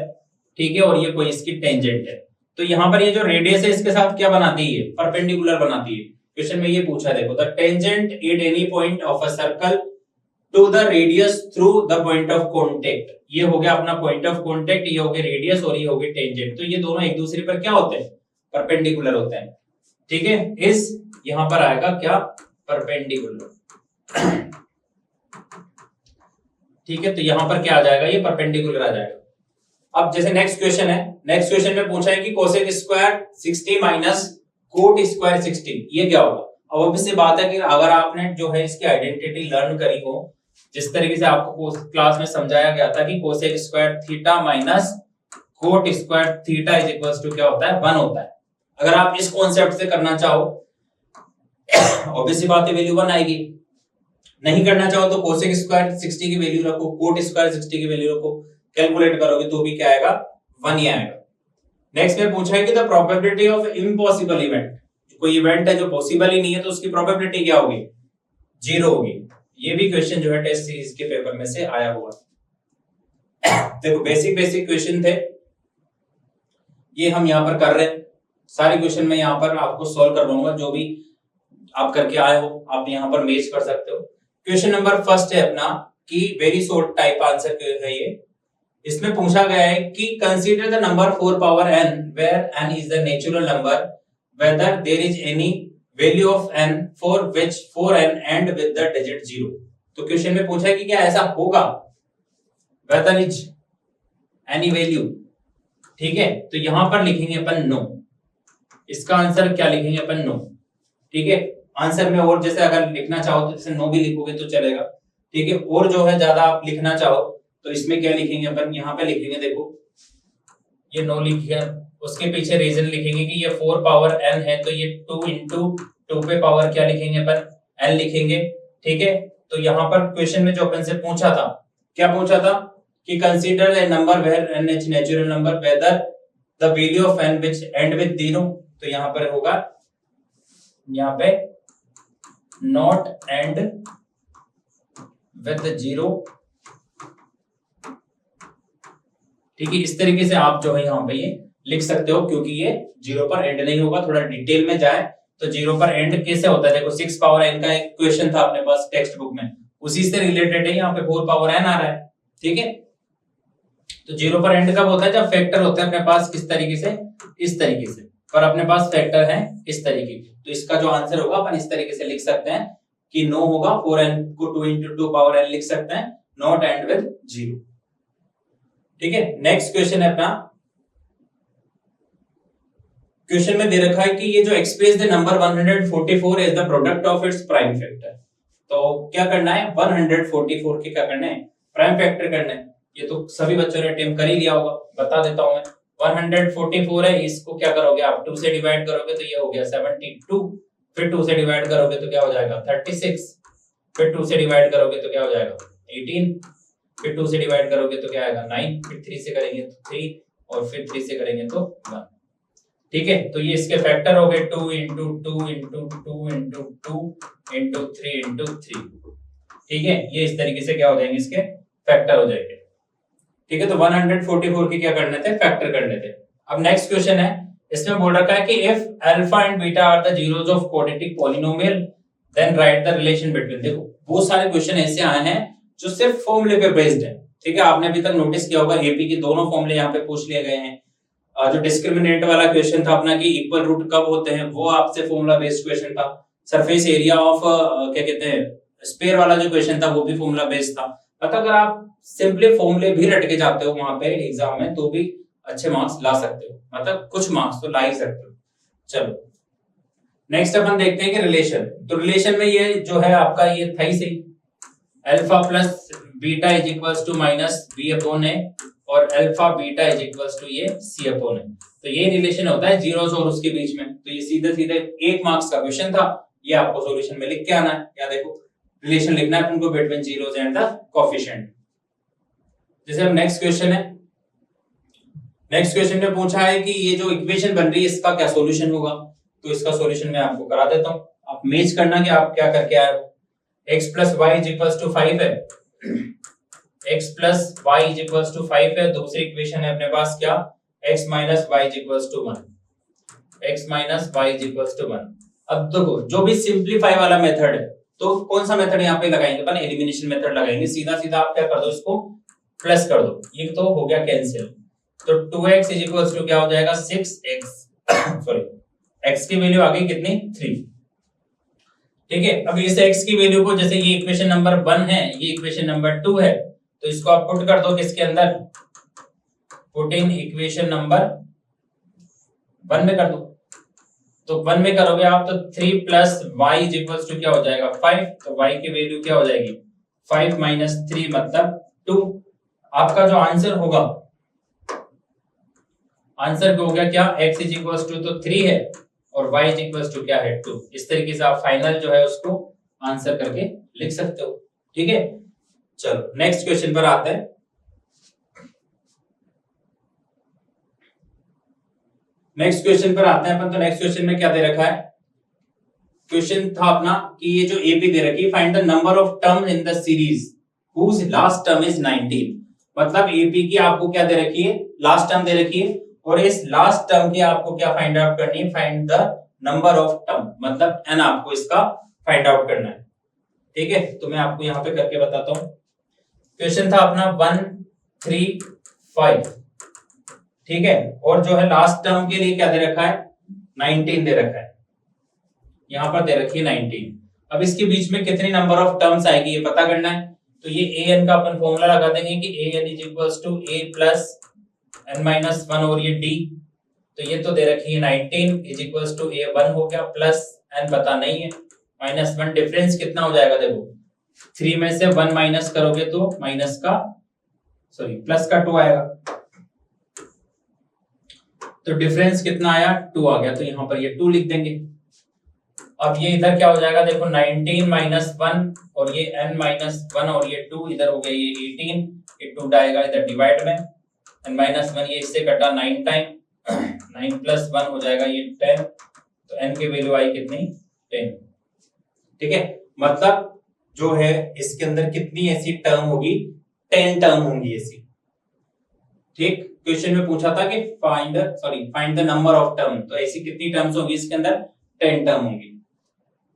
ठीक है, और ये कोई इसकी टेंजेंट है, तो यहां पर ये जो रेडियस है इसके साथ क्या बनाती है, परपेंडिकुलर बनाती है। क्वेश्चन में ये पूछा, देखो the tangent at any point of a circle to the radius through the point of contact. ये हो गया अपना पॉइंट ऑफ कांटेक्ट, ये हो गया रेडियस और ये हो गया टेंजेंट। तो ये दोनों एक दूसरे पर क्या होते हैं, परपेंडिकुलर होते हैं। ठीक है, इस यहां पर आएगा क्या, परपेंडिकुलर। ठीक है, तो यहां पर क्या आ जाएगा, ये परपेंडिकुलर आ जाएगा। अब जैसे नेक्स्ट क्वेश्चन है, नेक्स्ट क्वेश्चन में पूछा है कि cosec square 60 minus cot square 60, ये क्या होगा। अब ऑब्वियसली बात है कि अगर आपने जो है इसकी आइडेंटिटी लर्न करी हो, जिस तरीके से आपको क्लास में समझाया गया था कि cosec square theta minus cot square theta is equals to क्या होता है, 1 होता है। अगर आप इस कॉन्सेप्ट से करना चाहो ऑब्वियसली बात है वैल्यू 1 आएगी। नहीं करना चाहो तो कोसेक स्क्वायर 60 की वैल्यू रखो, कोट स्क्वायर 60 की वैल्यू रखो, कैलकुलेट करोगे तो भी क्या आएगा, 1 ही आएगा। नेक्स्ट में पूछा है कि the probability of impossible event. कोई इवेंट है जो पॉसिबल ही नहीं है तो उसकी प्रोबेबिलिटी क्या होगी, 0 होगी। ये भी क्वेश्चन जो है टेस्ट सीरीज के पेपर में से आया हुआ। देखो बेसिक क्वेश्चन थे, ये हम यहाँ पर कर रहे हैं। सारे क्वेश्चन में यहाँ पर आपको सॉल्व करवाऊंगा, जो भी आप करके आए हो आप यहाँ पर मैच कर सकते हो। क्वेश्चन नंबर फर्स्ट है अपना कि वेरी शॉर्ट टाइप आंसर है ये। इसमें पूछा गया है कि consider the number 4 power n where n is the natural number, whether there is any value of n for which 4n end with the digit 0। तो क्वेश्चन में पूछा है कि क्या ऐसा होगा, whether is any value, ठीक है। तो यहां पर लिखेंगे अपन नो, इसका आंसर क्या लिखेंगे अपन, नो। ठीक है, आंसर में और जैसे अगर लिखना चाहो तो जैसे नो भी लिखोगे तो चलेगा, ठीक है। और जो है ज्यादा आप लिखना चाहो तो इसमें क्या लिखेंगे अपन, यहाँ पे लिखेंगे, देखो ये नो लिखिए, उसके पीछे रीजन लिखेंगे कि ये 4 पावर n है तो ये 2 इंटू 2 पे पावर क्या लिखेंगे अपन, n लिखेंगे, ठीक है। तो यहाँ पर क्वेश्चन में जो अपन से पूछा था, क्या पूछा था कि consider a number where n is natural number whether the value of n which end with 0। तो यहाँ पर होगा, यहाँ पे नॉट एंड विद 0, ठीक है। इस तरीके से आप जो है यहाँ पे ये लिख सकते हो, क्योंकि ये 0 पर एंड नहीं होगा। थोड़ा डिटेल में जाए तो 0 पर एंड कैसे होता है, देखो 6 पावर n का एक क्वेश्चन था अपने पास टेक्स्ट बुक में, उसी से रिलेटेड है। यहाँ पे 4 पावर n आ रहा है, ठीक है। तो 0 पर एंड कब होता है, जब फैक्टर होता है अपने पास किस तरीके से, इस तरीके से, पर अपने पास फैक्टर है इस तरीके के। तो इसका जो आंसर होगा अपन इस तरीके से लिख सकते हैं कि नो होगा, 4n को 2 इंटू 2 पावर n लिख सकते हैं, नॉट एंड विद 0, ठीक है। नेक्स्ट क्वेश्चन है अपना, क्वेश्चन में दे रखा है कि ये जो express the number 144 is the product of its prime factor. तो क्या करना है, 144 के क्या करना है, प्राइम फैक्टर करना है। ये तो सभी बच्चों ने अटेम्प्ट कर ही लिया होगा, बता देता हूं मैं। 144 है, इसको क्या करोगे आप 2 से डिवाइड करोगे तो ये हो गया 72, फिर 2 से डिवाइड करोगे तो क्या हो जाएगा 36, फिर 2 से डिवाइड करोगे तो क्या हो जाएगा 18, फिर 2 से डिवाइड करोगे तो क्या आएगा 9, फिर 3 से करेंगे तो 3 और फिर 3 से करेंगे तो 1। ठीक है, तो ये इसके फैक्टर हो गए 2 into 2 into 2 into 2 into 3 into 3। ठीक है, ये इस तरीके से क्या हो जाएंगे, इसके फैक्टर हो जाएंगे। ठीक है, तो 144 के क्या करने थे, फैक्टर करने थे। अब नेक्स्ट क्वेश्चन है, इसमें बोल रखा है कि if alpha and beta are the zeros of quadratic polynomial then write the relation between. देखो बहुत सारे क्वेश्चन ऐसे आए हैं जो सिर्फ फॉर्मूले पे बेस्ड है। ठीक है, आपने अभी तक नोटिस किया होगा एपी के दोनों फॉर्मूले यहाँ पे पूछ लिए गए हैं। जो डिस्क्रिमिनेंट वाला क्वेश्चन था अपना कि इक्वल रूट कब होते हैं, वो आपसे फॉर्मूला बेस्ड क्वेश्चन था। सरफेस एरिया ऑफ क्या कहते हैं स्फीयर वाला जो क्वेश्चन था वो भी फॉर्मूला बेस्ड था। मतलब अगर आप सिंपली फॉर्मूले भी रट के जाते हो वहां पे एग्जाम में तो भी अच्छे मार्क्स ला सकते हो, मतलब कुछ मार्क्स तो ला ही सकते हो। चलो नेक्स्ट अपन देखते हैं कि रिलेशन। तो रिलेशन में ये जो है आपका ये था ही सही, alpha plus beta is equals to minus B upon A और alpha beta is equals to ये सी अपॉन ए। तो ये रिलेशन होता है जीरोस और उसके बीच में। तो ये सीधे सीधे 1 मार्क्स का क्वेश्चन था, ये आपको सॉल्यूशन में लिख के आना है। या देखो रिलेशन लिखना है तुमको between zeros and the coefficient. जैसे हम नेक्स्ट क्वेश्चन है, नेक्स्ट क्वेश्चन में पूछा है कि ये जो इक्वेशन बन रही है इसका क्या सॉल्यूशन होगा। तो इसका सॉल्यूशन मैं आपको करा देता हूं, आप मैच करना कि आप क्या करके आए हो। x plus y is equals to 5 है, x plus y is equals to 5 है। दूसरी इक्वेशन है अपने पास क्या, x minus y is equals to 1, x minus y is equals to 1। अब देखो जो भी सिंपलीफाई वाला मेथड है तो कौन सा मेथड यहाँ पे लगाएंगे अपन, एलिमिनेशन मेथड लगाएंगे। सीधा सीधा आप क्या कर दो, इसको प्लस कर दो, ये तो हो गया कैंसिल। तो 2x इज इक्वल्स टू क्या हो जाएगा 6x सॉरी x की वैल्यू आ गई कितनी 3। ठीक है, अब इस x की वैल्यू को जैसे ये इक्वेशन नंबर 1 है, ये इक्वेशन नंबर 2 है, तो इसको आप पुट कर दो किसके अंदर, पुट इन इक्वेशन नंबर 1 में कर दो। तो 1 में करोगे आप तो 3 plus y is equals to क्या हो जाएगा 5। तो y की वैल्यू क्या हो जाएगी 5 माइनस 3 मतलब 2। आपका जो आंसर होगा, आंसर हो गया क्या x इज इक्वल्स टू तो 3 है और y इज इक्वल्स टू क्या है 2। इस तरीके से आप फाइनल जो है उसको आंसर करके लिख सकते हो। ठीक है, चलो नेक्स्ट क्वेश्चन पर आते हैं। नेक्स्ट क्वेश्चन पर आते हैं अपन। तो नेक्स्ट क्वेश्चन में क्या दे रखा है, क्वेश्चन था अपना कि ये जो एपी दे रखी है, find the number of term in the series whose last term is 19। मतलब एपी की आपको क्या दे रखी है, लास्ट टर्म दे रखी है और इस लास्ट टर्म की आपको क्या फाइंड आउट करनी है, find the number of term, मतलब एन आपको इसका फाइंड आउट करना है। ठीक है, तो मैं आपको यहां पे करके बताता हूं। क्वेश्चन था अपना 1 3 5। ठीक है, और जो है लास्ट टर्म के लिए क्या दे रखा है 19 दे रखा है, यहां पर दे रखी है 19। अब इसके बीच में कितनी नंबर ऑफ टर्म्स आएगी ये पता करना है। तो ये ए एन का अपन फॉर्मूला लगा देंगे कि A N is equals to A plus N minus 1 और ये डी। तो ये तो दे रखी है 19 इज इक्वल्स टू ए 1 हो गया प्लस एन पता नहीं है माइनस 1। डिफरेंस कितना हो जाएगा, देखो 3 में से 1 माइनस करोगे तो माइनस का सॉरी प्लस का 2 आएगा। तो डिफरेंस कितना आया 2 आ गया, तो यहां पर ये 2 लिख देंगे। अब ये इधर क्या हो जाएगा, देखो 19 माइनस 1 और ये n माइनस 1 और ये 2 इधर हो गया ये 18, ये 2 आएगा इधर डिवाइड में, n माइनस 1 ये इससे कटा 9 टाइम, 9 प्लस 1 हो जाएगा ये 10। तो n की वैल्यू आई कितनी 10। ठीक है, मतलब जो है इसके अंदर कितनी ऐसी टर्म होगी 10 टर्म होंगी ऐसी। ठीक, क्वेश्चन में पूछा था कि find the number of term, तो ऐसी कितनी टर्म्स होगी इसके अंदर 10 टर्म होंगी।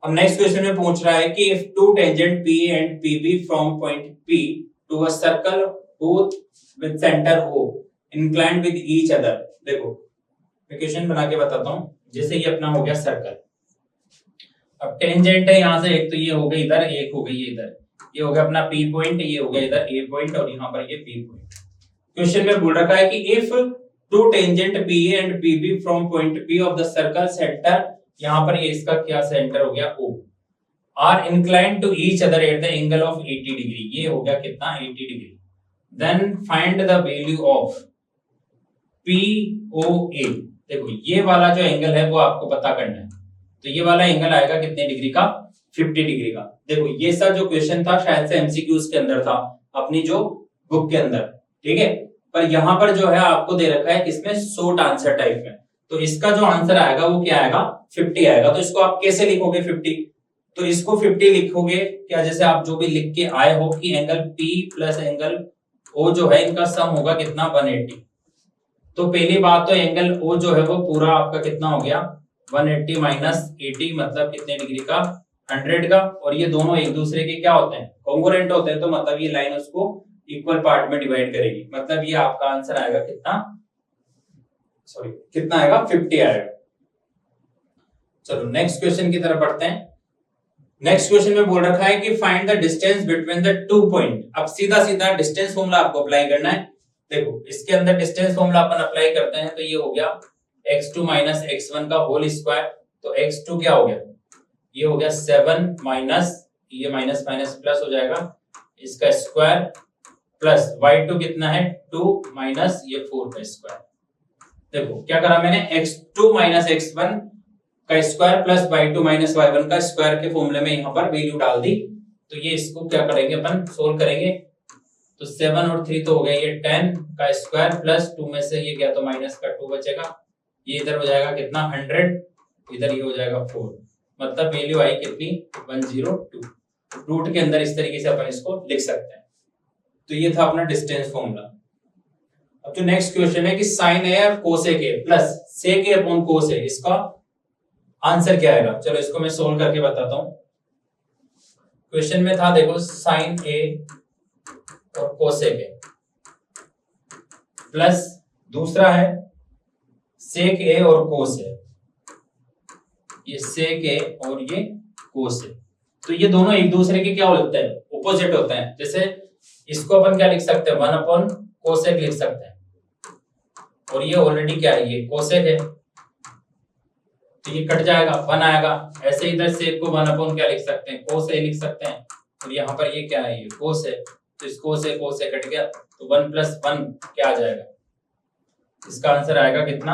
अब नेक्स्ट क्वेश्चन में पूछ रहा है कि if two tangent P and PB from point P to a circle both with centre O inclined with each other. देखो मैं क्वेश्चन बना के बताता हूं। जैसे ये अपना हो गया सर्कल, अब टेंजेंट है यहां से एक, तो ये हो गई इधर, एक हो गई इधर, ये हो गया अपना P पॉइंट, ये हो गया इधर A पॉइंट और यहां पर ये P पॉइंट। क्वेश्चन में बोल रखा है कि if two tangent P and PB from point P of the circle centre, यहां पर ये इसका क्या सेंटर हो गया O, are inclined to each other at the angle of 80 degree, ये हो गया कितना 80 degree. Then find the value of POA। देखो ये वाला जो एंगल है वो आपको पता करना है, तो ये वाला एंगल आएगा कितने डिग्री का, 50 डिग्री का। देखो ये सा जो क्वेश्चन था शायद से एमसीक्यूज के अंदर था अपनी जो बुक के अंदर, ठीक है, पर यहाँ पर जो है आपको दे रखा है इसमें शॉर्ट आंसर टाइप में, तो इसका जो आंसर आएगा वो क्या आएगा, 50 आएगा। तो इसको आप कैसे लिखोगे 50, तो इसको 50 लिखोगे क्या, जैसे आप जो भी लिख के आए हो कि angle P plus angle O जो है इनका सम होगा कितना, 180। तो पहली बात तो एंगल O जो है वो पूरा आपका कितना हो गया, 180 माइनस 80 मतलब कितने डिग्री का, 100 का। और ये दोनों एक दूसरे के क्या होते हैं, कॉन्ग्रुएंट होते हैं, तो मतलब ये लाइन उसको इक्वल पार्ट में डिवाइड करेगी, मतलब ये आपका आंसर आएगा कितना, सॉरी कितना आएगा, 50 आएगा। चलो नेक्स्ट क्वेश्चन की तरफ बढ़ते हैं। नेक्स्ट क्वेश्चन में बोल रखा है कि find the distance between the 2 point. अब सीधा सीधा डिस्टेंस फॉर्मूला आपको अप्लाई करना है। देखो इसके अंदर डिस्टेंस फॉर्मूला अपन अप्लाई करते हैं, तो ये हो गया x2 माइनस x1 का होल स्क्वायर, तो x2 क्या हो गया, ये हो गया 7 माइनस ये माइनस माइनस प्लस हो जाएगा इसका स्क्वायर, प्लस y2 कितना है 2 माइनस ये 4 का स्क्वायर। देखो क्या करा मैंने, x2 माइनस x1 का square plus y2 minus y1 का स्क्वायर के फॉर्मूले में यहाँ पर वैल्यू डाल दी। तो ये इसको क्या करेंगे अपन, सोल्व करेंगे। तो 7 और 3 तो हो गया ये 10 का स्क्वायर प्लस 2 में से ये गया तो माइनस का 2 बचेगा, ये इधर हो जाएगा कितना 100, इधर ये हो जाएगा 4, मतलब वैल्यू आई कितनी 102। रूट के अंदर इस तरीके से अपन इसको लिख सकते हैं। तो ये था अपना डिस्टेंस फॉर्मूला। अब जो नेक्स्ट क्वेश्चन है कि साइन ए और cosec A plus sec A upon cos A, इसका आंसर क्या आएगा। चलो इसको मैं सोल्व करके बताता हूं। क्वेश्चन में था देखो साइन ए और कोसेक ए प्लस दूसरा है सेक ए और कोस ए, ये सेक ए और ये कोस ए, तो ये दोनों एक दूसरे के क्या होते हैं, ऑपोजिट होते हैं। जैसे इसको अपन क्या लिख सकते हैं, 1 अपॉन कोसेक लिख सकते हैं, और ये ऑलरेडी क्या है, ये कोसेक है, तो ये कट जाएगा 1 आएगा। ऐसे इधर सेक को 1 अपॉन क्या लिख सकते हैं, कोस ए लिख सकते हैं, और यहाँ पर ये क्या है, ये कोस है, तो इस कोस ए कट गया, तो 1 प्लस 1 क्या आ जाएगा, इसका आंसर आएगा कितना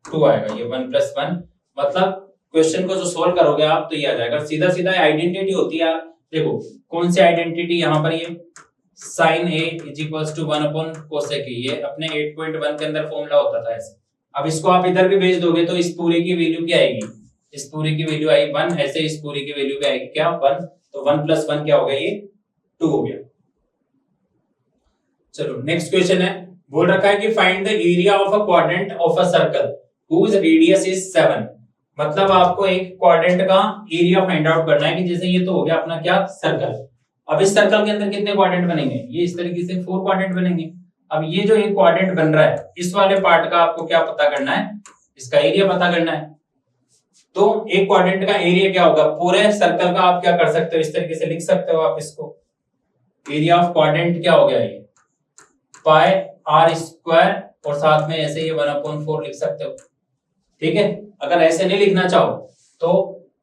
2 आएगा। ये 1 प्लस 1 मतलब क्वेश्चन को जो सोल्व करोगे आप तो ये आ जाएगा। सीधा सीधा आइडेंटिटी होती है। देखो कौन सी आइडेंटिटी, यहाँ पर ये sine a is equals to 1 upon cosec a, ये अपने 8.1 के अंदर फॉर्मूला होता था ऐसे। अब इसको आप इधर भी भेज दोगे तो इस पूरे की वैल्यू क्या आएगी, इस पूरे की वैल्यू आई 1, ऐसे इस पूरे की वैल्यू भी आएगी क्या 1, तो 1 प्लस 1 क्या हो गया, ये 2 हो गया। चलो नेक्स्ट क्वेश्चन है, बोल रखा है कि find the area of a quadrant of a circle whose radius is 7। मतलब आपको एक क्वाड्रेंट का एरिया फाइंड आउट करना है कि जैसे ये तो हो गया अपना क्या सर्कल। अब इस सर्कल के अंदर कितने क्वाड्रेंट बनेंगे, ये इस तरीके से 4 क्वाड्रेंट बनेंगे। अब ये जो एक क्वाड्रेंट बन रहा है इस वाले पार्ट का आपको क्या पता करना है, इसका एरिया पता करना है। तो एक क्वाड्रेंट का एरिया क्या होगा, पूरे सर्कल का आप क्या कर सकते हो, इस तरीके से लिख सकते हो आप इसको, एरिया ऑफ क्वाड्रेंट क्या हो गया, ये पाई आर स्क्वायर, और साथ में ऐसे ये 1/4 लिख सकते हो, ठीक है। अगर ऐसे नहीं लिखना चाहो तो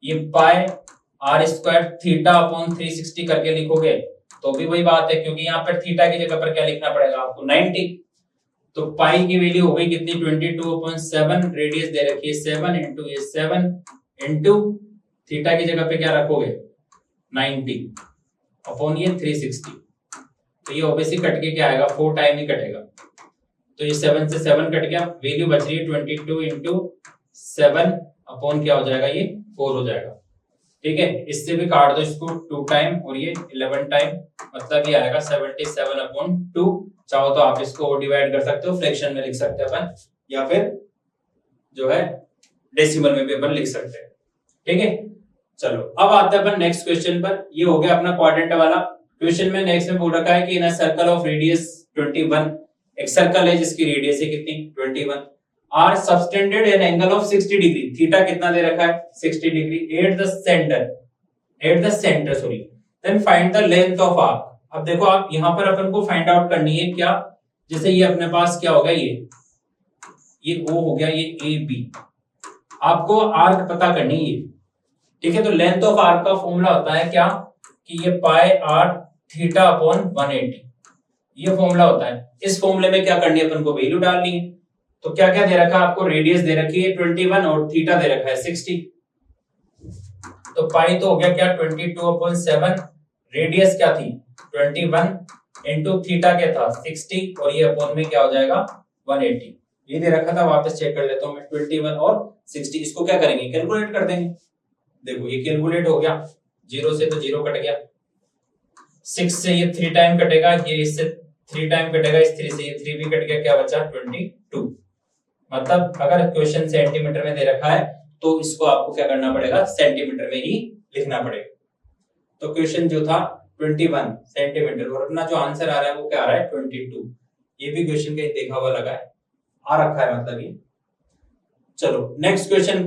ये पाई आर स्क्वायर थीटा अपॉन 360 करके लिखोगे तो भी वही बात है, क्योंकि यहाँ पर थीटा की जगह पर क्या लिखना पड़ेगा आपको 90। तो पाई की वैल्यू हो गई कितनी 22/7, रेडियस दे रखी है 7 इंटू ये 7 इंटू थीटा की जगह पे क्या रखोगे 90 अपॉन ये 360, तो ये ऑब्वियसली कट के क्या आएगा 4 टाइम ही कटेगा, तो ये 7 से 7 कट गया, वैल्यू बच रही है 22 इंटू 7 अपॉन क्या हो जाएगा, ये 4 हो जाएगा, ठीक है। इससे भी काट दो इसको 2 टाइम और ये 11 टाइम, मतलब ये आएगा 77/2। चाहो तो आप इसको डिवाइड कर सकते हो, फ्रैक्शन में लिख सकते हैं अपन, या फिर जो है डेसिमल में भी अपन लिख सकते हैं, ठीक है। चलो अब आते हैं अपन नेक्स्ट क्वेश्चन पर। ये हो गया अपना क्वाड्रेंट वाला क्वेश्चन में। नेक्स्ट में बोल रखा है कि in a circle of radius 21, एक सर्कल है जिसकी रेडियस है कितनी 21, are subtended an angle of 60 degree, theta कितना दे रखा है 60 degree, at the centre sorry, then find the length of arc. अब देखो आप यहाँ पर अपन को फाइंड आउट करनी है क्या, जैसे ये अपने पास क्या होगा, ये O हो गया, ये AB, आपको आर्क पता करनी है, ठीक है। तो लेंथ ऑफ आर्क का फॉर्मूला होता है क्या कि ये पाई आर थीटा अपॉन 180, ये फॉर्मूला होता है। इस फॉर्मूले में क्या करनी है अपन को, वैल्यू डालनी है। तो क्या क्या दे रखा है आपको, रेडियस दे रखी है 21 और थीटा दे रखा है 60। तो पाई तो हो गया क्या 22/7, रेडियस क्या थी 21 इंटू थीटा क्या था 60 और ये अपॉन में क्या हो जाएगा 180। ये दे रखा था, वापस चेक कर लेता हूं मैं 21 और 60, इसको क्या करेंगे कैलकुलेट कर देंगे। देखो ये कैलकुलेट हो गया, 0 से तो 0 कट गया, 6 से ये 3 टाइम कटेगा, ये इससे 3 टाइम कटेगा, इस 3 से ये 3 भी कट गया, क्या बचा 22। मतलब अगर क्वेश्चन सेंटीमीटर में दे रखा है तो इसको आपको क्या करना पड़ेगा सेंटीमीटर में ही लिखना पड़ेगा। तो क्वेश्चन जो था 21 सेंटीमीटर और अपना जो आंसर आ रहा है वो क्या आ रहा है 22। ये भी क्वेश्चन कहीं देखा हुआ लगा है, आ रखा है मतलब ये। चलो नेक्स्ट क्वेश्चन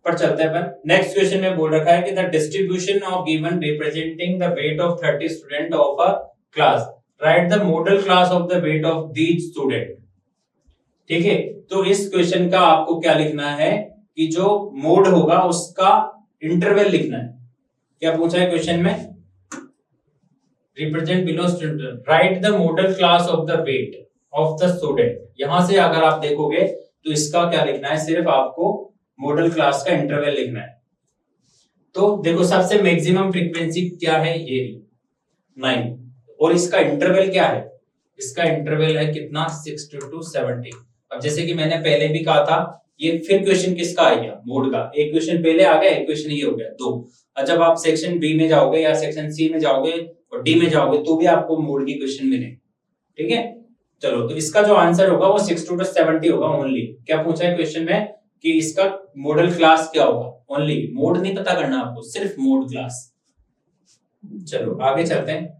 पर चलते हैं अपन। नेक्स्ट क्वेश्चन में बोल रखा है कि the distribution of given representing the weight of 30 student of a class, right the model class of the weight of these student. ठीक है, तो इस क्वेश्चन का आपको क्या लिखना है कि जो मोड होगा उसका इंटरवल लिखना है। क्या पूछा है क्वेश्चन में, represent below student, right the model class of the weight of the student. यहां से अगर आप देखोगे तो इसका क्या लिखना है, सिर्फ आपको मॉडल क्लास का इंटरवल लिखना है। तो देखो सबसे मैक्सिमम फ्रीक्वेंसी क्या है, ये 9 और इसका इंटरवल क्या है, इसका इंटरवल है कितना 60 to 70। अब जैसे कि मैंने पहले भी कहा था, ये फिर क्वेश्चन किसका आ गया मोड का, एक क्वेश्चन पहले आ गया, एक क्वेश्चन ये हो गया 2। और जब आप सेक्शन बी में जाओगे या सेक्शन सी में जाओगे और डी में जाओगे तो भी आपको मोड की क्वेश्चन मिलेंगे। ठीक है, चलो तो इसका जो आंसर होगा वो 60 to 70 होगा ओनली। क्या पूछा है क्वेश्चन में कि इसका मॉडल क्लास क्या होगा, ओनली मोड नहीं पता करना आपको, सिर्फ मोड क्लास। चलो आगे चलते हैं।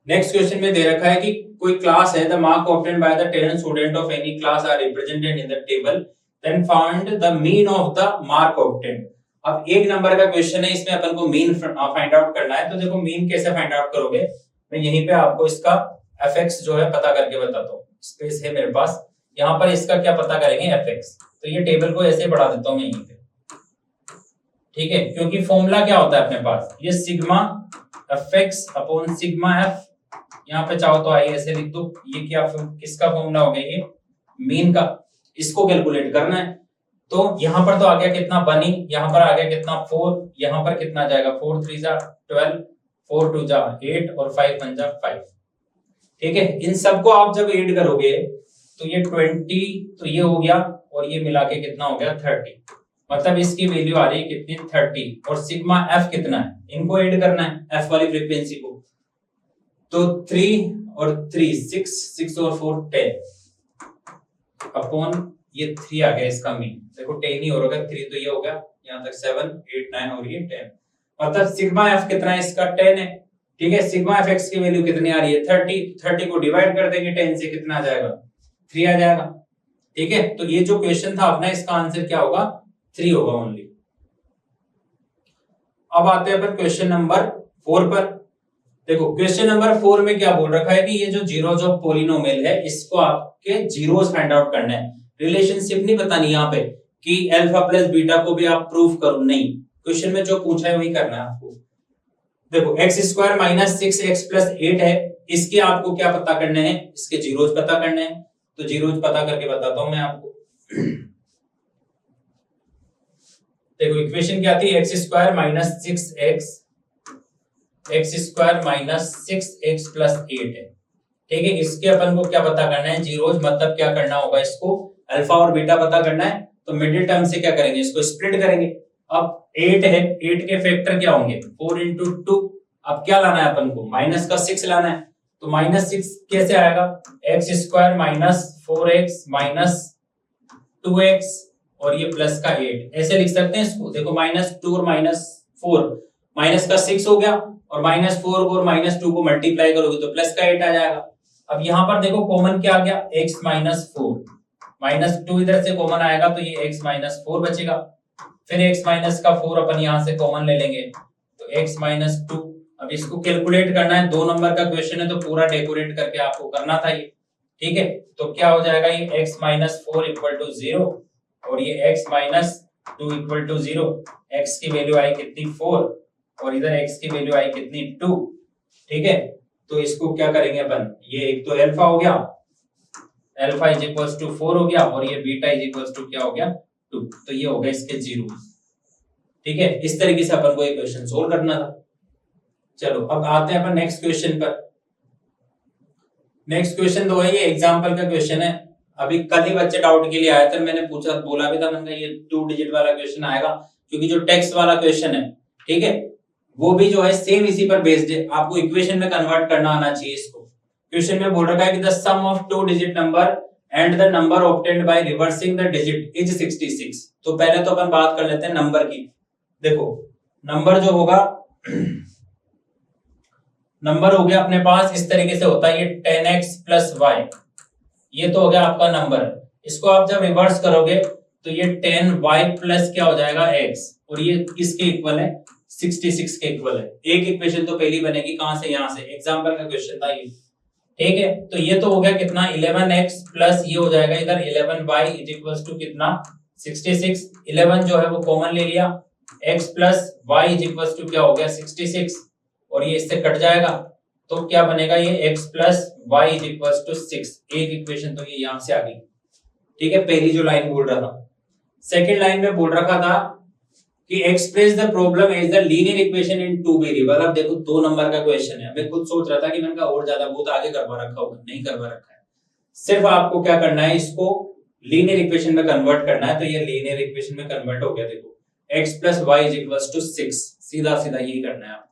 नेक्स्ट क्वेश्चन में दे रखा है कि कोई क्लास है, the mark obtained by the 10 student of any class are represented in the table, then find the mean of the mark obtained. अब एक नंबर का क्वेश्चन है, इसमें अपन को मीन फाइंड आउट करना है। तो देखो मीन कैसे फाइंड आउट करोगे, मैं यहीं पे आपको इसका fx जो है पता करके बताता हूँ। स्पेस है मेरे पास, यहाँ पर इसका क्या पता करेंगे fx। तो ये टेबल को ऐसे बढ़ा देता हूँ मैं यहीं पे, ठीक है, क्योंकि फॉर्मूला क्या होता है अपने पास, ये sigma fx upon sigma f। यहाँ पे चाहो तो आइए ऐसे लिख दो, ये क्या किसका फॉर्मूला हो गया, ये मीन का। इसको कैलकुलेट करना है। तो यहाँ पर तो आ गया कितना 1, यहाँ पर आ गया कितना 4, यहाँ पर कितना जाएगा 4 3 जा 12, 4 2 जा 8 और 5 1 जा 5। ठीक है, इन सबको आप जब ऐड करोगे तो ये 20, तो ये हो गया और ये मिला के कितना हो गया 30। मतलब इसकी वैल्यू आ रही है कितनी 30। और सिग्मा एफ कितना है, इनको ऐड करना है एफ वाली फ्रीक्वेंसी को। तो 3 और 3 6, 6 और 4 10 अपॉन ये 3 आ गया इसका मीन। देखो 10 ही हो रहा है, 3 तो ये हो गया, यहाँ तक 7 8 9 और ये 10। मतलब सिग्मा एफ कितना है इसका 10 है। ठीक है, सिग्मा एफ एक्स की वैल्यू कितनी आ रही है 30। 30 को डिवाइड कर देंगे 10 से, कितना आ जाएगा 3 आ जाएगा। ठीक है, तो ये जो क्वेश्चन था अपना, इसका आंसर क्या होगा 3 होगा ओनली। अब आते हैं अपन क्वेश्चन नंबर 4 पर। देखो क्वेश्चन नंबर 4 में क्या बोल रखा है कि ये जो जीरोस ऑफ पॉलिनोमियल है, इसको आपके जीरोस फाइंड आउट करना है। रिलेशनशिप नहीं बतानी यहाँ पे कि अल्फा प्लस बीटा को भी आप प्रूफ करो, नहीं, क्वेश्चन में जो पूछा है वही करना है आपको। देखो x square minus 6x plus 8 है, इसके आपको क्या पता करने हैं, इसके जीरोस पता करने हैं। तो जीरोस पता करके बताता हूं मैं आपको। देखो इक्वेशन क्या थी, x square minus 6x, x square minus 6x plus 8 है। ठीक है, इसके अपन को क्या पता करना है जीरोस, मतलब क्या करना होगा, इसको अल्फा और बीटा पता करना है। तो मिडिल टर्म से क्या करेंगे, इसको स्प्लिट करेंगे। अब 8 है, 8 के फैक्टर क्या होंगे 4 into 2। अब क्या लाना है अपन को, माइनस का 6 लाना है। तो माइनस 6 कैसे आएगा, x square minus 4x minus 2x और ये प्लस का 8, ऐसे लिख सकते हैं इसको। देखो माइनस 2 और माइनस 4, माइनस का 6 हो गया और माइनस 4 और माइनस 2 को मल्टीप्लाई करोगे तो प्लस का 8 आ जाएगा। अब यहाँ पर देखो कॉमन क्या आ गया, x माइनस 4, माइनस 2 इधर से कॉमन आएगा तो ये x माइनस 4 बचेगा। फिर x माइनस का 4 अपन यहाँ से कॉमन ले लेंगे तो x माइनस 2। अब इसको कैलकुलेट करना है, 2 नंबर का क्वेश्चन है तो पूरा डेकोरेट करके आपको करना था ये। ठीक है, तो क्या हो जाएगा, ये x माइनस 4 इक्वल टू 0 और ये x माइनस 2 इक्वल टू 0। x की वैल्यू आई कितनी 4 और इधर x की वैल्यू आई कितनी 2। ठीक है, तो इसको क्या करेंगे अपन, ये एक तो अल्फा हो गया अल्फा इज इक्वल्स टू 4 हो गया और ये बीटा इज इक्वल्स टू क्या हो गया 2। तो ये हो गया इसके 0। ठीक है, इस तरीके से अपन को ये क्वेश्चन सोल्व करना था। चलो अब आते हैं अपन नेक्स्ट क्वेश्चन पर। नेक्स्ट क्वेश्चन तो ये एग्जांपल का क्वेश्चन है। अभी कल ही बच्चे डाउट के लिए आए थे, मैंने पूछा बोला भी था, मैंने कहा ये 2 डिजिट वाला क्वेश्चन आएगा, क्योंकि जो टेक्स्ट वाला क्वेश्चन है, ठीक है, वो भी जो है सेम इसी पर बेस्ड है। आपको इक्वेशन में कन्वर्ट करना आना चाहिए इसको। क्वेश्चन में बोल रखा है कि the sum of 2 digit number and the number obtained by reversing the digit is 66। तो पहले तो अपन बात कर लेते हैं नंबर की। देखो नंबर जो होगा, नंबर हो गया अपने पास इस तरीके से होता है, ये 10x प्लस y, ये तो हो गया आपका नंबर। इसको आप जब रिवर्स करोगे तो ये 10y प्लस क्या हो जाएगा x, और ये किसके इक्वल है 66 के इक्वल है। एक इक्वेशन तो पहली बनेगी कहां से, यहां से, एग्जांपल का क्वेश्चन था ये। ठीक है, तो ये तो हो गया कितना 11x प्लस ये हो जाएगा इधर 11y इज इक्वल्स टू कितना 66। 11 जो है वो कॉमन ले लिया, x plus y is equals to क्या हो गया 66, और ये इससे कट जाएगा तो क्या बनेगा ये x plus y is equals to 6। एक इक्वेशन तो ये यहां से आ गई। ठीक है, पहली जो लाइन बोल रहा था। सेकंड लाइन में बोल रखा था कि express the problem as the linear equation in 2 variable. अब देखो 2 नंबर का क्वेश्चन है। मैं खुद सोच रहा था कि मैंने कहा और ज्यादा बहुत आगे करवा रखा होगा, नहीं करवा रखा है। सिर्फ आपको क्या करना है, इसको लीनियर इक्वेशन में कन्वर्ट करना है। तो ये लीनियर इक्वेशन में कन्वर्ट हो गया। देखो x plus y is equals to 6, सीधा सीधा यही करना है आपको।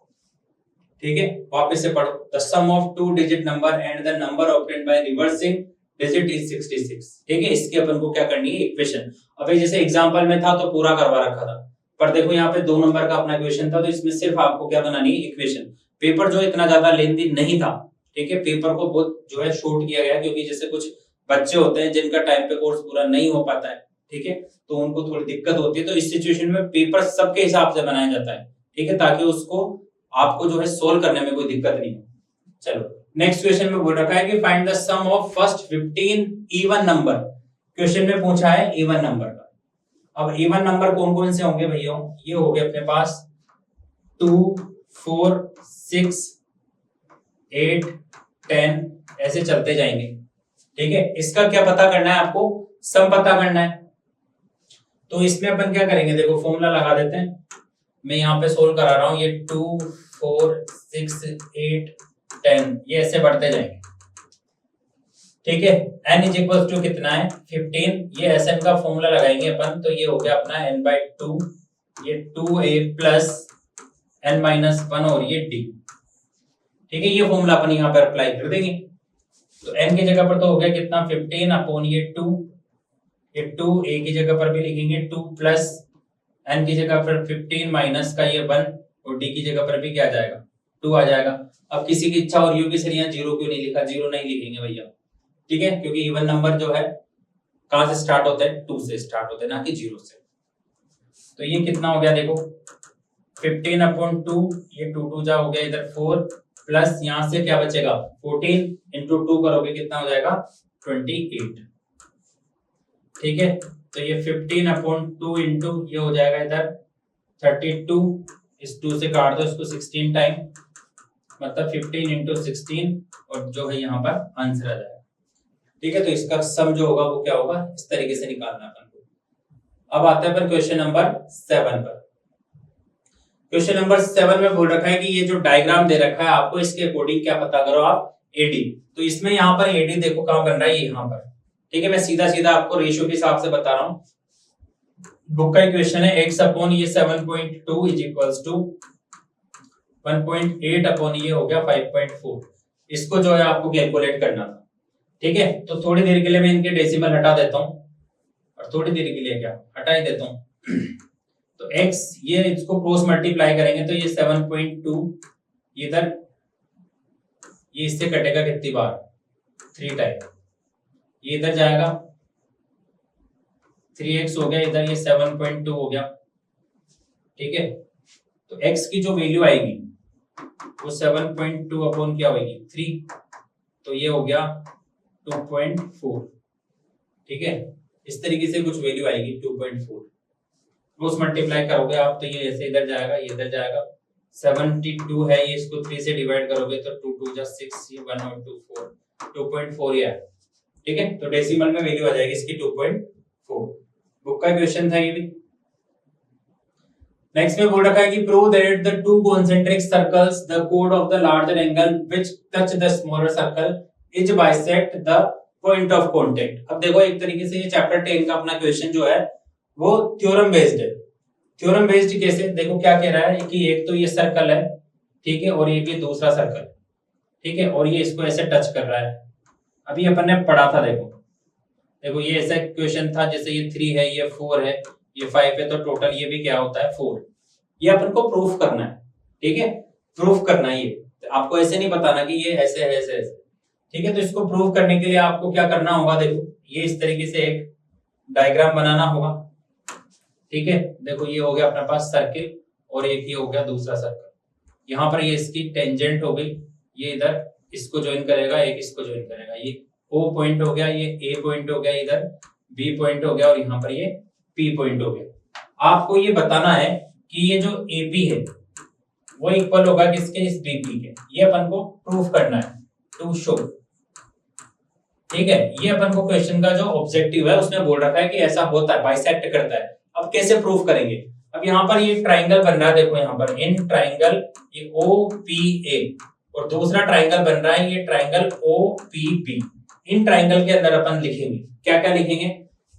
ठीक है, वापस से पढ़ो। The sum of 2 digit number and the number obtained by reversing digit is 66। ठीक है, इसकी अपन को क्या करनी है इक्वेशन। अभी जैसे एग्जांपल में था तो पूरा करवा रखा था, पर देखो यहाँ पे 2 नंबर का अपना क्वेश्चन था, तो इसमें सिर्फ आपको क्या बनानी है इक्वेशन। पेपर जो इतना ज्यादा लेंथी नहीं था। ठीक है, पेपर को बहुत जो है शॉर्ट किया गया, क्योंकि जैसे कुछ बच्चे होते हैं जिनका टाइम पे कोर्स पूरा नहीं हो पाता है, ठीक है, तो उनको थोड़ी दिक्कत होती है। तो इस सिचुएशन में पेपर सबके हिसाब से बनाया जाता है, ठीक है, ताकि उसको आपको जो है सोल्व करने में कोई दिक्कत नहीं हो। चलो नेक्स्ट क्वेश्चन में बोल रखा है कि find the sum of first 15 even number. Question में पूछा है इवन नंबर का। अब इवन नंबर कौन कौन से होंगे भैया, ये हो गए अपने पास 2, 4, 6, 8, 10, ऐसे चलते जाएंगे। ठीक है, इसका क्या पता करना है आपको, सम पता करना है। तो इसमें अपन क्या करेंगे, देखो फॉर्मूला लगा देते हैं। मैं यहाँ पे सोल्व करा रहा हूं, ये 2, 4, 6, 8, 10 ये ऐसे बढ़ते जाएंगे। ठीक है, n इज इक्वल टू कितना है 15। ये Sn का फॉर्मूला लगाएंगे अपन, तो ये हो गया अपना n/2, ये 2a प्लस n-1 और ये d। ठीक है, ये फॉर्मूला अपन यहाँ पर अप्लाई कर देंगे। तो n की जगह पर तो हो गया कितना 15 अपॉन ये 2, ये 2 a की जगह पर भी लिखेंगे 2 प्लस n की जगह पर 15 माइनस का ये 1, और d की जगह पर भी क्या आ जाएगा 2 आ जाएगा। अब किसी की इच्छा और यू की सर यहाँ 0 क्यों नहीं लिखा, 0 नहीं लिखेंगे भैया। ठीक है, क्योंकि इवन नंबर जो है कहां से स्टार्ट होता है, 2 से स्टार्ट होता है, ना कि 0 से। तो ये कितना हो गया देखो 15 अपॉन 2, ये 2 2 जा हो गया इधर 4, प्लस यहां से क्या बचेगा 14 इंटू 2 करोगे कितना हो जाएगा 28। ठीक है, तो ये 15 अपॉन 2 इंटू ये हो जाएगा इधर 32, इस 2 से काट दो इसको 16 टाइम, मतलब 15 इंटू 16, और जो है यहाँ पर आंसर आ जाएगा। ठीक है, तो इसका सम जो होगा वो क्या होगा, इस तरीके से निकालना अपन को। अब आता है पर क्वेश्चन नंबर 7 पर। क्वेश्चन नंबर 7 में बोल रखा है कि ये जो डायग्राम दे रखा है आपको, इसके अकॉर्डिंग क्या पता करो आप एडी। तो इसमें यहाँ पर एडी देखो कहां बन रहा है, यहाँ पर। ठीक है, मैं सीधा सीधा आपको रेशियो के हिसाब से बता रहा हूँ। बुक का क्वेश्चन है x अपॉन ये 7.2 इज इक्वल्स टू 1.8 अपॉन ये हो गया 5.4। इसको जो है आपको कैलकुलेट करना था। ठीक है, तो थोड़ी देर के लिए मैं इनके डेसिमल हटा देता हूं, और थोड़ी देर के लिए क्या हटा ही देता हूं। तो x ये इसको क्रॉस मल्टीप्लाई करेंगे तो ये 7.2 इधर, ये इससे कटेगा कितनी बार 3 टाइम, ये इधर जाएगा 3x हो गया इधर, ये 7.2 हो गया। ठीक है, तो x की जो वैल्यू आएगी वो 7.2 अपॉन क्या होगी 3, तो ये हो गया 2.4। ठीक है, इस तरीके से कुछ वैल्यू आएगी 2.4। क्रॉस मल्टीप्लाई करोगे आप तो ये ऐसे इधर जाएगा, ये इधर जाएगा। 72 है, ये इसको 3 से डिवाइड करोगे तो 2 2 जा 6, ये 1 और 2 4, 2.4 ये है। ठीक है, तो डेसिमल में वैल्यू आ जाएगी इसकी 2.4। बुक का क्वेश्चन था ये भी। नेक्स्ट में बोल रखा है कि prove that the two concentric circles the code of the larger angle which touch the smaller circle is bisect the point of contact. अब देखो एक तरीके से ये चैप्टर 10 का अपना क्वेश्चन जो है वो थ्योरम बेस्ड है। थ्योरम बेस्ड कैसे, देखो क्या कह रहा है कि एक तो ये सर्कल है, ठीक है, और एक ये दूसरा सर्कल, ठीक है, और ये इसको ऐसे टच कर रहा है। अभी अपन ने पढ़ा था, देखो देखो ये ऐसा क्वेश्चन था, जैसे ये 3 है, ये 4 है, ये 5 है, तो टोटल ये भी क्या होता है 4। ये अपन को प्रूफ करना है, ठीक है, प्रूफ करना है। ये आपको ऐसे नहीं बताना कि ये ऐसे है ऐसे ऐसे, ठीक है। तो इसको प्रूव करने के लिए आपको क्या करना होगा, देखो ये इस तरीके से एक डायग्राम बनाना होगा, ठीक है। देखो ये हो गया अपने पास सर्किल और एक ये हो गया दूसरा सर्कल। यहाँ पर ये इसकी टेंजेंट हो गई, ये इधर इसको ज्वाइन करेगा, एक इसको ज्वाइन करेगा, ये O पॉइंट हो गया, ये A पॉइंट हो गया, इधर B पॉइंट हो गया और यहाँ पर ये P पॉइंट हो गया। आपको ये बताना है कि ये जो AP है वो इक्वल होगा किसके, इस BP के। ये अपन को प्रूफ करना है, टू शो, ठीक है। ये अपन को क्वेश्चन का जो ऑब्जेक्टिव है उसमें बोल रखा है कि ऐसा होता है, बाइसेक्ट करता है। अब कैसे प्रूफ करेंगे, अब यहाँ पर ये ट्राइंगल बन रहा है, देखो यहाँ पर इन ट्राइंगल ये OPA और दूसरा ट्राइंगल बन रहा है ये ट्राइंगल OPB। इन ट्राइंगल के अंदर अपन लिखेंगे, क्या क्या लिखेंगे,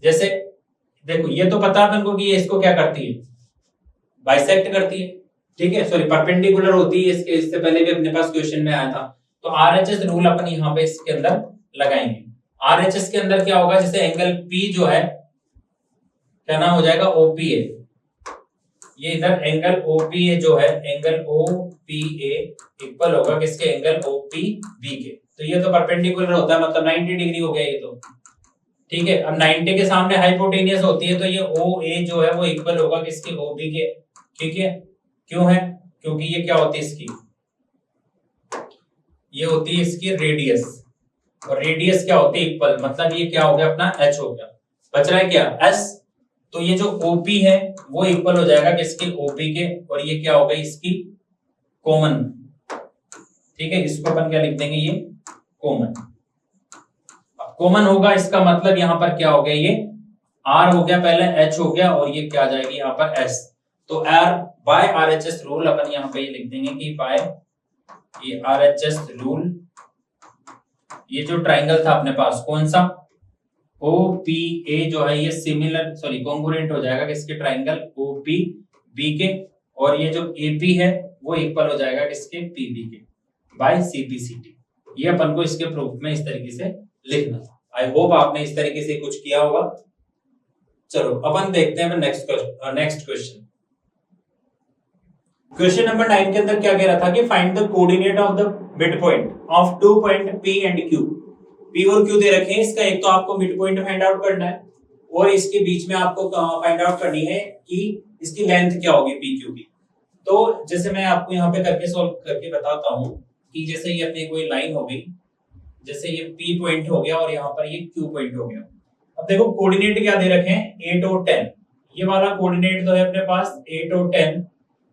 जैसे देखो ये तो पता है अपन को कि ये इसको क्या करती है, बाइसेक्ट करती है, ठीक है, सॉरी परपेंडिकुलर होती है इसके। इससे पहले भी अपने पास क्वेश्चन में आया था। तो RHS रूल अपन यहाँ पे इसके अंदर लगाएंगे। RHS के अंदर क्या होगा, जैसे एंगल P जो है क्या नाम हो जाएगा, OPA। ये इधर एंगल OPA जो है, एंगल OPA इक्वल होगा किसके, एंगल OPB के। तो ये तो परपेंडिकुलर होता है, मतलब 90 डिग्री हो गया ये तो, ठीक है। अब 90 के सामने हाइपोटेनियस होती है, तो ये OA जो है वो इक्वल होगा किसके, OB के, ठीक है। क्यों है, क्योंकि ये क्या होती है इसकी, ये होती है इसकी रेडियस, और रेडियस क्या होती है इक्वल, मतलब ये क्या हो गया अपना H हो गया, बच रहा है क्या S। तो ये जो OP है वो इक्वल हो जाएगा किसके, OP के, और ये क्या हो गई इसकी कॉमन, ठीक है। इसको अपन क्या लिख देंगे, ये कॉमन। अब कॉमन होगा इसका मतलब यहाँ पर क्या हो गया, ये R हो गया पहले, H हो गया, और ये क्या आ जाएगी यहाँ पर S। तो बाय RHS रूल अपन यहाँ पे ये लिख देंगे कि बाय ये RHS रूल, ये जो ट्राइंगल था अपने पास कौन सा, OPA जो है ये सिमिलर सॉरी कॉन्ग्रुएंट हो जाएगा किसके, ट्राइंगल OPB के, और ये जो AP है वो इक्वल हो जाएगा किसके, PB के, बाय CPCT। ये अपन को इसके प्रूफ में इस तरीके से लिखना। आई होप आपने इस तरीके से कुछ किया होगा। चलो अपन देखते हैं नेक्स्ट क्वेश्चन। क्वेश्चन नंबर 9 के अंदर क्या कह रहा था कि find the coordinate of the mid point of 2 point P and Q। P और Q दे रखे हैं, इसका एक तो आपको मिड पॉइंट फाइंड आउट करना है और इसके बीच में आपको फाइंड आउट करनी है कि इसकी लेंथ क्या होगी PQ की। तो जैसे मैं आपको यहाँ पे करके सॉल्व करके बताता हूँ कि जैसे ये अपनी कोई लाइन हो गई, जैसे ये P पॉइंट हो गया और यहाँ पर ये Q पॉइंट हो गया। अब देखो कोऑर्डिनेट क्या दे रखे हैं, 8 और 10। ये वाला कोऑर्डिनेट तो है अपने पास 8 और 10,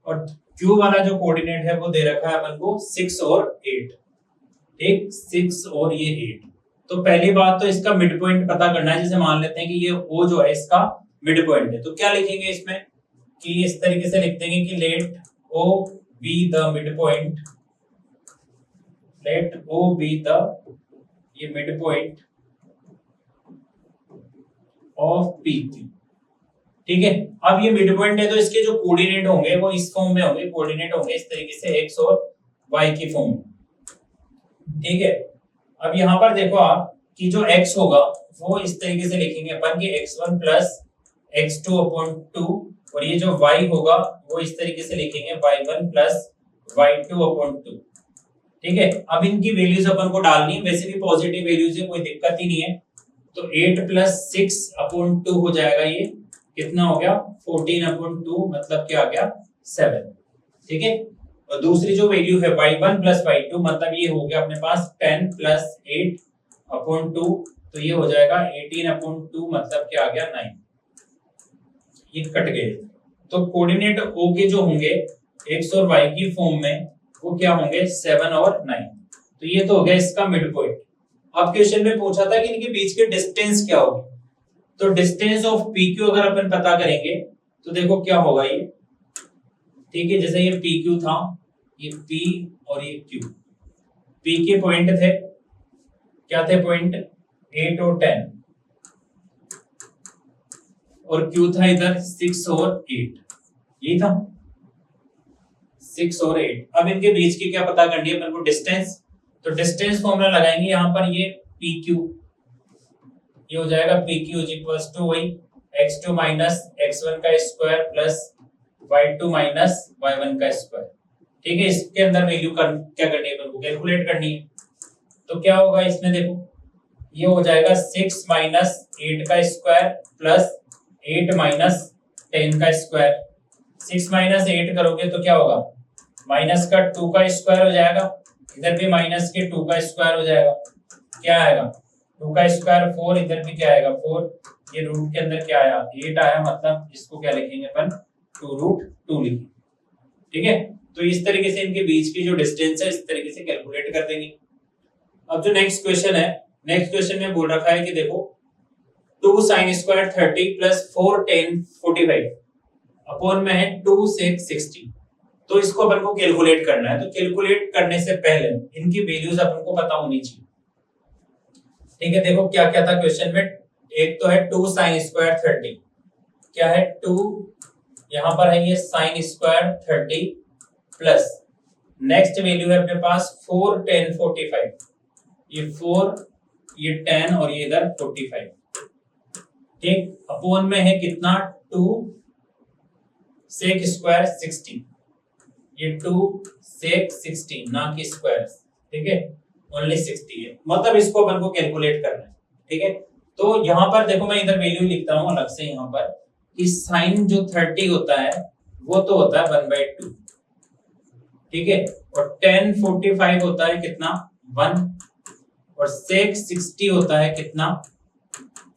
और Q वाला जो कोऑर्डिनेट है वो दे रखा है अपन को 6 और 8, ठीक, 6 और ये 8। तो पहली बात तो इसका मिड पॉइंट पता करना है। जैसे मान लेते हैं कि ये O जो है इसका मिड पॉइंट है, तो क्या लिखेंगे इसमें कि इस तरीके से लिख देंगे कि late O be the midpoint, let O be the ये midpoint of PQ, ठीक है। अब ये मिड पॉइंट है तो इसके जो कोऑर्डिनेट होंगे वो इस फॉर्म में होंगे, कोऑर्डिनेट होंगे इस तरीके से x और y की फॉर्म में, ठीक है। अब यहाँ पर देखो आप कि जो x होगा वो इस तरीके से लिखेंगे अपन कि x1 प्लस x2 अपॉन 2, और ये जो y होगा वो इस तरीके से लिखेंगे y1 प्लस y2 अपॉन 2, ठीक है। अब इनकी वैल्यूज अपन को डालनी है, वैसे भी पॉजिटिव वैल्यूज है, कोई दिक्कत ही नहीं है। तो 8 प्लस 6 अपॉन 2 हो जाएगा, ये कितना हो गया 14 अपॉन 2, मतलब क्या आ गया 7, ठीक है। और दूसरी जो वैल्यू है y1 प्लस y2, मतलब ये हो गया अपने पास 10 प्लस 8 अपॉन 2, तो ये हो जाएगा 18 अपॉन 2, मतलब क्या आ गया 9, ये कट गए। तो कोऑर्डिनेट O के जो होंगे x और y की फॉर्म में वो क्या होंगे 7 और 9। तो ये तो हो गया इसका मिड पॉइंट, अब क्वेश्चन में पूछा था कि इनके बीच के डिस्टेंस क्या होगी, तो डिस्टेंस ऑफ पी क्यू अगर अपन पता करेंगे तो देखो क्या होगा ये, ठीक है, जैसे ये पी क्यू था, ये पी और ये क्यू, पी के पॉइंट थे, क्या थे पॉइंट 8 और 10, और क्यू था इधर 6 और 8, यही था 6 और 8। अब इनके बीच की क्या पता करनी है अपन को, डिस्टेंस, तो डिस्टेंस फॉर्मूला लगाएंगे यहाँ पर, ये पी क्यू, ये हो जाएगा p q is equals to वही x2 माइनस x1 का square plus y2 minus y1 का स्क्वायर, ठीक है। इसके अंदर वैल्यू क्या करनी है अपन को, कैलकुलेट करनी है। तो क्या होगा इसमें देखो, ये हो जाएगा 6 माइनस 8 का स्क्वायर प्लस 8 माइनस 10 का स्क्वायर। 6 माइनस 8 करोगे तो क्या होगा, माइनस का 2 का स्क्वायर हो जाएगा, इधर भी माइनस के 2 का स्क्वायर हो जाएगा, क्या आएगा 2 का स्क्वायर 4, इधर भी क्या आएगा 4, ये रूट के अंदर क्या आया 8 आया, मतलब इसको क्या लिखेंगे अपन 2√2 लिखेंगे, ठीक है। तो इस तरीके से इनके बीच की जो डिस्टेंस है इस तरीके से कैलकुलेट कर देंगे। अब जो नेक्स्ट क्वेश्चन है, नेक्स्ट क्वेश्चन में बोल रखा है कि देखो 2 sin square 30 plus 4 tan 45 upon में है 2 sec 60, तो इसको अपन को कैलकुलेट करना है। तो कैलकुलेट करने से पहले इनकी वैल्यूज अपन को पता होनी चाहिए, ठीक है। देखो क्या क्या था क्वेश्चन में, एक तो है 2 sin स्क्वायर 30, क्या है 2, यहां पर है ये sin square 30 plus next value है अपने पास 4 tan 45, ये 4, ये 10 और ये इधर 45, ठीक, अपॉन में है कितना 2 sec स्क्वायर 60, ये 2 sec 60 ना कि स्क्वायर, ठीक है, ओनली 60 है, मतलब इसको अपन को कैलकुलेट करना है, ठीक है। तो यहां पर देखो मैं इधर वैल्यू लिखता हूं अलग से, यहां पर कि sin जो 30 होता है वो तो होता है 1/2, ठीक है, और tan 45 होता है कितना 1, और sec 60 होता है कितना,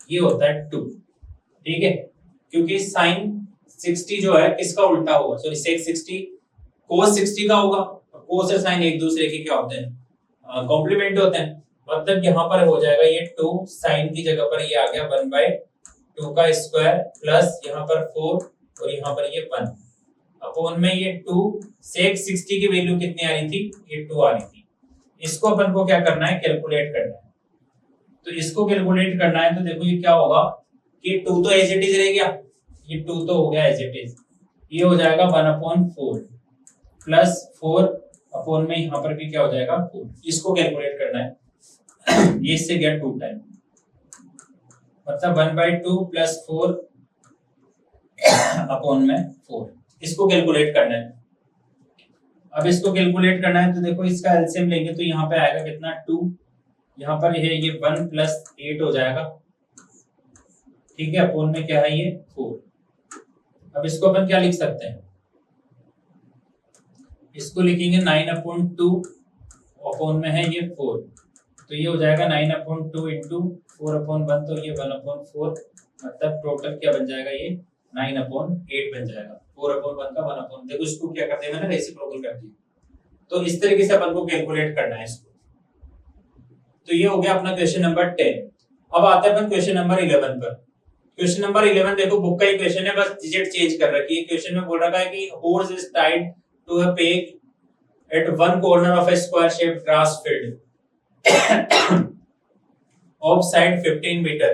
ये होता है 2, ठीक है, क्योंकि sin 60 जो है किसका उल्टा होगा, सॉरी sec 60 cos 60 का होगा, cos और sin एक दूसरे के क्या होते हैं, कॉम्प्लीमेंट होते हैं, मतलब यहाँ पर हो जाएगा ये 2 sin की जगह पर ये आ गया 1/2 का स्क्वायर प्लस यहाँ पर 4 और यहाँ पर ये 1 अपॉन में ये 2 sec 60 की वैल्यू कितनी आ रही थी, ये 2 आ रही थी। इसको अपन को क्या करना है, कैलकुलेट करना है। तो इसको कैलकुलेट करना है तो देखो ये क्या होगा कि 2 तो एज इट इज रह गया, ये 2 तो हो गया एज इट इज, ये हो जाएगा 1/4 प्लस 4 अपॉन में यहाँ पर भी क्या हो जाएगा 4, इसको कैलकुलेट करना है। ये इससे गया 2 टाइम, मतलब 1/2 प्लस 4 अपॉन में 4, इसको कैलकुलेट करना है। अब इसको कैलकुलेट करना है तो देखो इसका एलसीएम लेंगे तो यहाँ पे आएगा कितना 2, यहाँ पर है ये 1 प्लस 8 हो जाएगा, ठीक है, अपॉन में क्या है ये 4। अब इसको अपन क्या लिख सकते हैं, इसको लिखेंगे 9/2 अपॉन में है ये 4, तो ये हो जाएगा 9/2 इंटू 4/1, तो ये 1/4, मतलब टोटल क्या बन जाएगा ये 9/8 बन जाएगा, 4/1 का 1/, देखो इसको क्या करते हैं मैंने रेसिप्रोकल कर दिया। तो इस तरीके से अपन को कैलकुलेट करना है इसको। तो ये हो गया अपना क्वेश्चन नंबर 10। अब आते हैं अपन क्वेश्चन नंबर 11 पर। क्वेश्चन नंबर 11 देखो बुक का ही क्वेश्चन है, बस डिजिट चेंज कर रखी है। क्वेश्चन में बोल रखा है कि horse is tied to a peg at one corner of a square shaped grass field of side 15 meter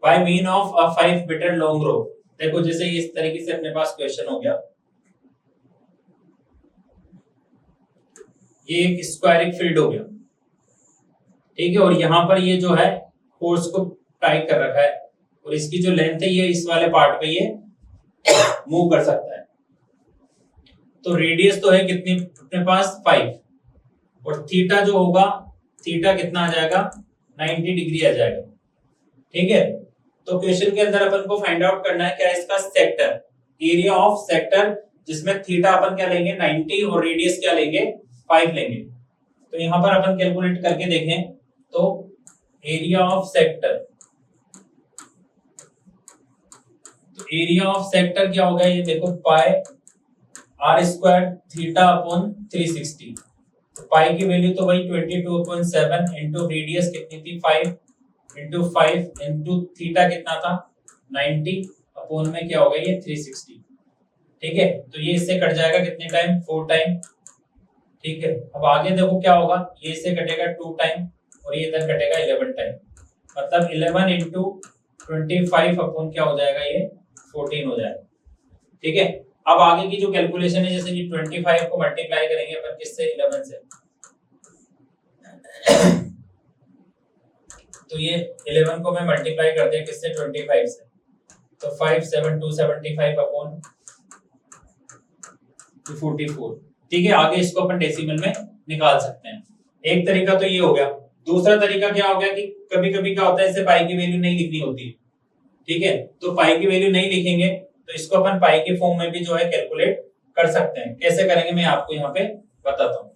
by mean of a 5 meter long rope। देखो जैसे इस तरीके से अपने पास क्वेश्चन हो गया, ये एक स्क्वायरिक फील्ड हो गया, ठीक है, और यहाँ पर ये जो है फोर्स को टाई कर रखा है और इसकी जो लेंथ है ये इस वाले पार्ट पे ये मूव कर सकता है। तो रेडियस तो है कितनी अपने पास 5, और थीटा जो होगा, थीटा कितना आ जाएगा 90 डिग्री आ जाएगा, ठीक है। तो क्वेश्चन के अंदर अपन को फाइंड आउट करना है क्या है इसका सेक्टर, एरिया ऑफ सेक्टर, जिसमें थीटा अपन क्या लेंगे 90 और रेडियस क्या लेंगे 5 लेंगे। तो यहां पर अपन कैलकुलेट करके देखें तो एरिया ऑफ सेक्टर, तो एरिया ऑफ सेक्टर क्या होगा, ये देखो पाई r² थीटा अपॉन 360, तो पाई की वैल्यू तो वही 22/7 इंटू रेडियस कितनी थी 5 इंटू 5 इंटू थीटा कितना था 90 अपॉन में क्या होगा ये 360। ठीक है, तो ये इससे कट जाएगा कितने टाइम 4 टाइम। ठीक है, अब आगे देखो क्या होगा, ये इससे कटेगा 2 टाइम और ये इधर कटेगा 11 टाइम, मतलब 11 इंटू 25 अपॉन क्या हो जाएगा ये 14 हो जाएगा। ठीक है, अब आगे की जो कैलकुलेशन है, जैसे कि 25 को मल्टीप्लाई करेंगे अपन किससे 11 से, तो ये 11 को मैं मल्टीप्लाई कर दिया किससे 25 से, तो 5 7 275 अपॉन 44। ठीक है, आगे इसको अपन डेसिमल में निकाल सकते हैं। एक तरीका तो ये हो गया। दूसरा तरीका क्या हो गया कि कभी कभी क्या होता है इससे पाई की वैल्यू नहीं लिखनी होती है। ठीक है, तो पाई की वैल्यू नहीं लिखेंगे तो इसको अपन पाई के फॉर्म में भी जो है कैलकुलेट कर सकते हैं। कैसे करेंगे मैं आपको यहाँ पे बताता हूँ।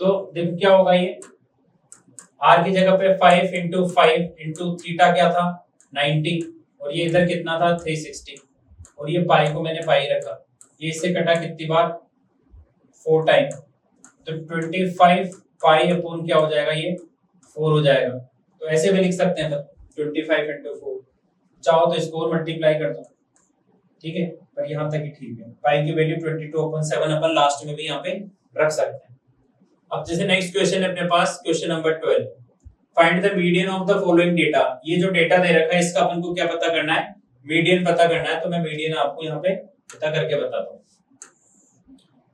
तो देखो क्या होगा, ये आर की जगह पे 5 इंटू 5 इंटू थीटा क्या था 90 और ये इधर कितना था 360 और ये पाई को मैंने पाई रखा, ये इससे कटा कितनी बार 4 टाइम, तो 25 पाई अपॉन क्या हो जाएगा ये 4 हो जाएगा। तो ऐसे भी लिख सकते हैं, तो 25 इंटू 4, चाहो तो इसको और मल्टीप्लाई कर दो। ठीक है, पर यहाँ तक ही ठीक है। पाई की वैल्यू 22/7 अपन लास्ट में भी यहाँ पे रख सकते हैं। अब जैसे नेक्स्ट क्वेश्चन है अपने पास, question number 12, find the median of the following data. ये जो डेटा दे रखा है इसका अपन को क्या पता करना है, मीडियन पता करना है। तो मैं मीडियन आपको यहाँ पे पता करके बताता हूँ।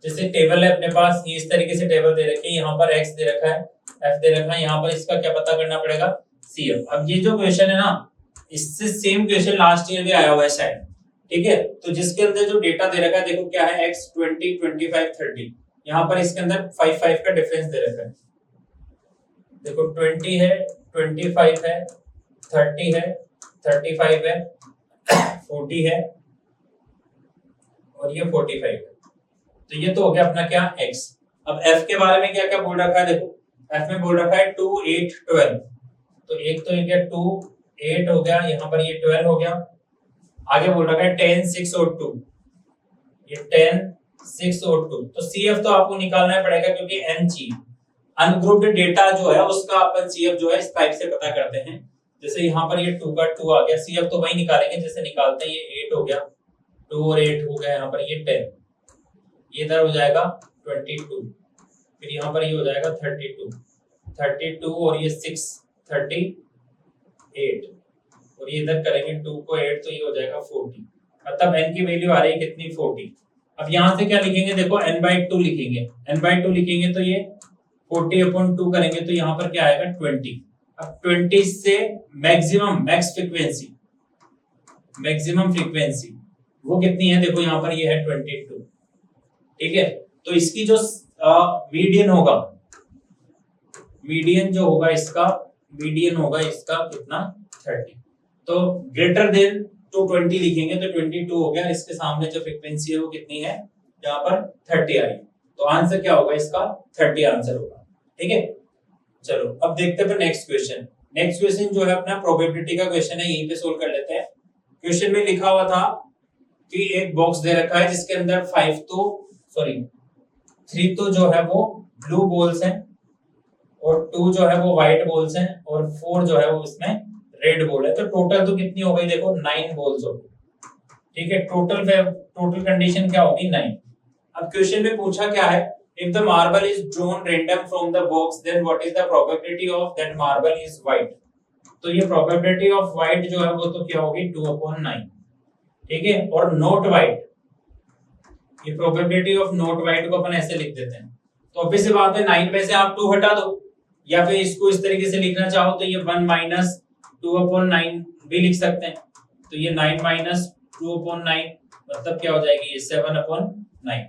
जैसे टेबल है अपने पास, ये इस तरीके से टेबल दे रखी है, यहाँ पर x दे रखा है, f दे रखा है, यहाँ पर इसका क्या पता करना पड़ेगा CF। अब ये जो क्वेश्चन है ना, इससे सेम क्वेश्चन लास्ट ईयर भी आया हुआ है शायद। ठीक है, तो जिसके अंदर जो डेटा दे रखा है, देखो क्या है x 20 25 30, यहाँ पर इसके अंदर 5 का डिफरेंस दे रखा है। देखो 20 है, 25 है, 30 है, 35 है, 40 है और ये 45 है। तो ये तो हो गया अपना क्या x। अब f के बारे में क्या क्या बोल रखा है, देखो f में बोल रखा है 2 8 12, तो एक तो ये 2 8 हो गया, यहाँ पर ये 12 हो गया। आगे बोल रखा है 10 6 और 2, ये 10 6 और 2, तो CF तो आपको निकालना पड़ेगा क्योंकि n चाहिए। अनग्रुप्ड डेटा जो है उसका अपन CF जो है इस टाइप से पता करते हैं। जैसे यहाँ पर ये 2 का 2 आ गया, CF तो वही निकालेंगे जैसे निकालते हैं, ये 8 हो गया, 2 और 8 हो गया, यहाँ पर ये 10, ये इधर हो जाएगा 22, फिर यहाँ पर ये हो जाएगा 32 और ये 6 38 और ये इधर करेंगे 2 को 8 तो ये हो जाएगा 40, मतलब n की वैल्यू आ रही है कितनी 40। अब यहाँ से क्या लिखेंगे, देखो n/2 लिखेंगे, n/2 लिखेंगे तो ये 40/2 करेंगे तो यहाँ पर क्या आएगा 20। अब 20 से मैक्सिमम फ्रीक्वेंसी वो कितनी है, देखो यहाँ पर ये है 22। ठीक है, तो इसकी जो मीडियन होगा, मीडियन होगा इसका कितना 30, तो ग्रेटर देन 220 लिखेंगे तो 22 हो गया, इसके सामने जो फ्रीक्वेंसी है वो कितनी है, यहाँ पर 30 आ रही है, तो आंसर क्या होगा इसका 30 आंसर होगा। ठीक है, चलो अब देखते हैं नेक्स्ट क्वेश्चन। नेक्स्ट क्वेश्चन जो है अपना प्रोबेबिलिटी का क्वेश्चन है, यहीं पे सोल्व कर लेते हैं। क्वेश्चन में लिखा हुआ था कि एक बॉक्स दे रखा है जिसके अंदर 3 तो जो है वो ब्लू बॉल्स हैं और 2 जो है वो व्हाइट बॉल्स हैं और 4 जो है वो इसमें रेड बॉल है, तो टोटल तो कितनी हो गई, देखो 9 बॉल्स हो गई। ठीक है, टोटल कंडीशन क्या होगी 9। अब क्वेश्चन में पूछा क्या है, if the marble is drawn random from the box then what is the probability of that marble is white. तो ये प्रोबेबिलिटी ऑफ व्हाइट जो है वो तो क्या होगी 2/9। ठीक है, और नॉट व्हाइट, ये प्रोबेबिलिटी ऑफ नॉट व्हाइट को अपन ऐसे लिख देते हैं। तो ऑब्वियस सी बात है 9 में से आप 2 हटा दो, या फिर इसको इस तरीके से लिखना चाहो तो ये 1 - 2/9 भी लिख सकते हैं। तो ये 9 - 2/9 मतलब क्या हो जाएगी, ये 7/9।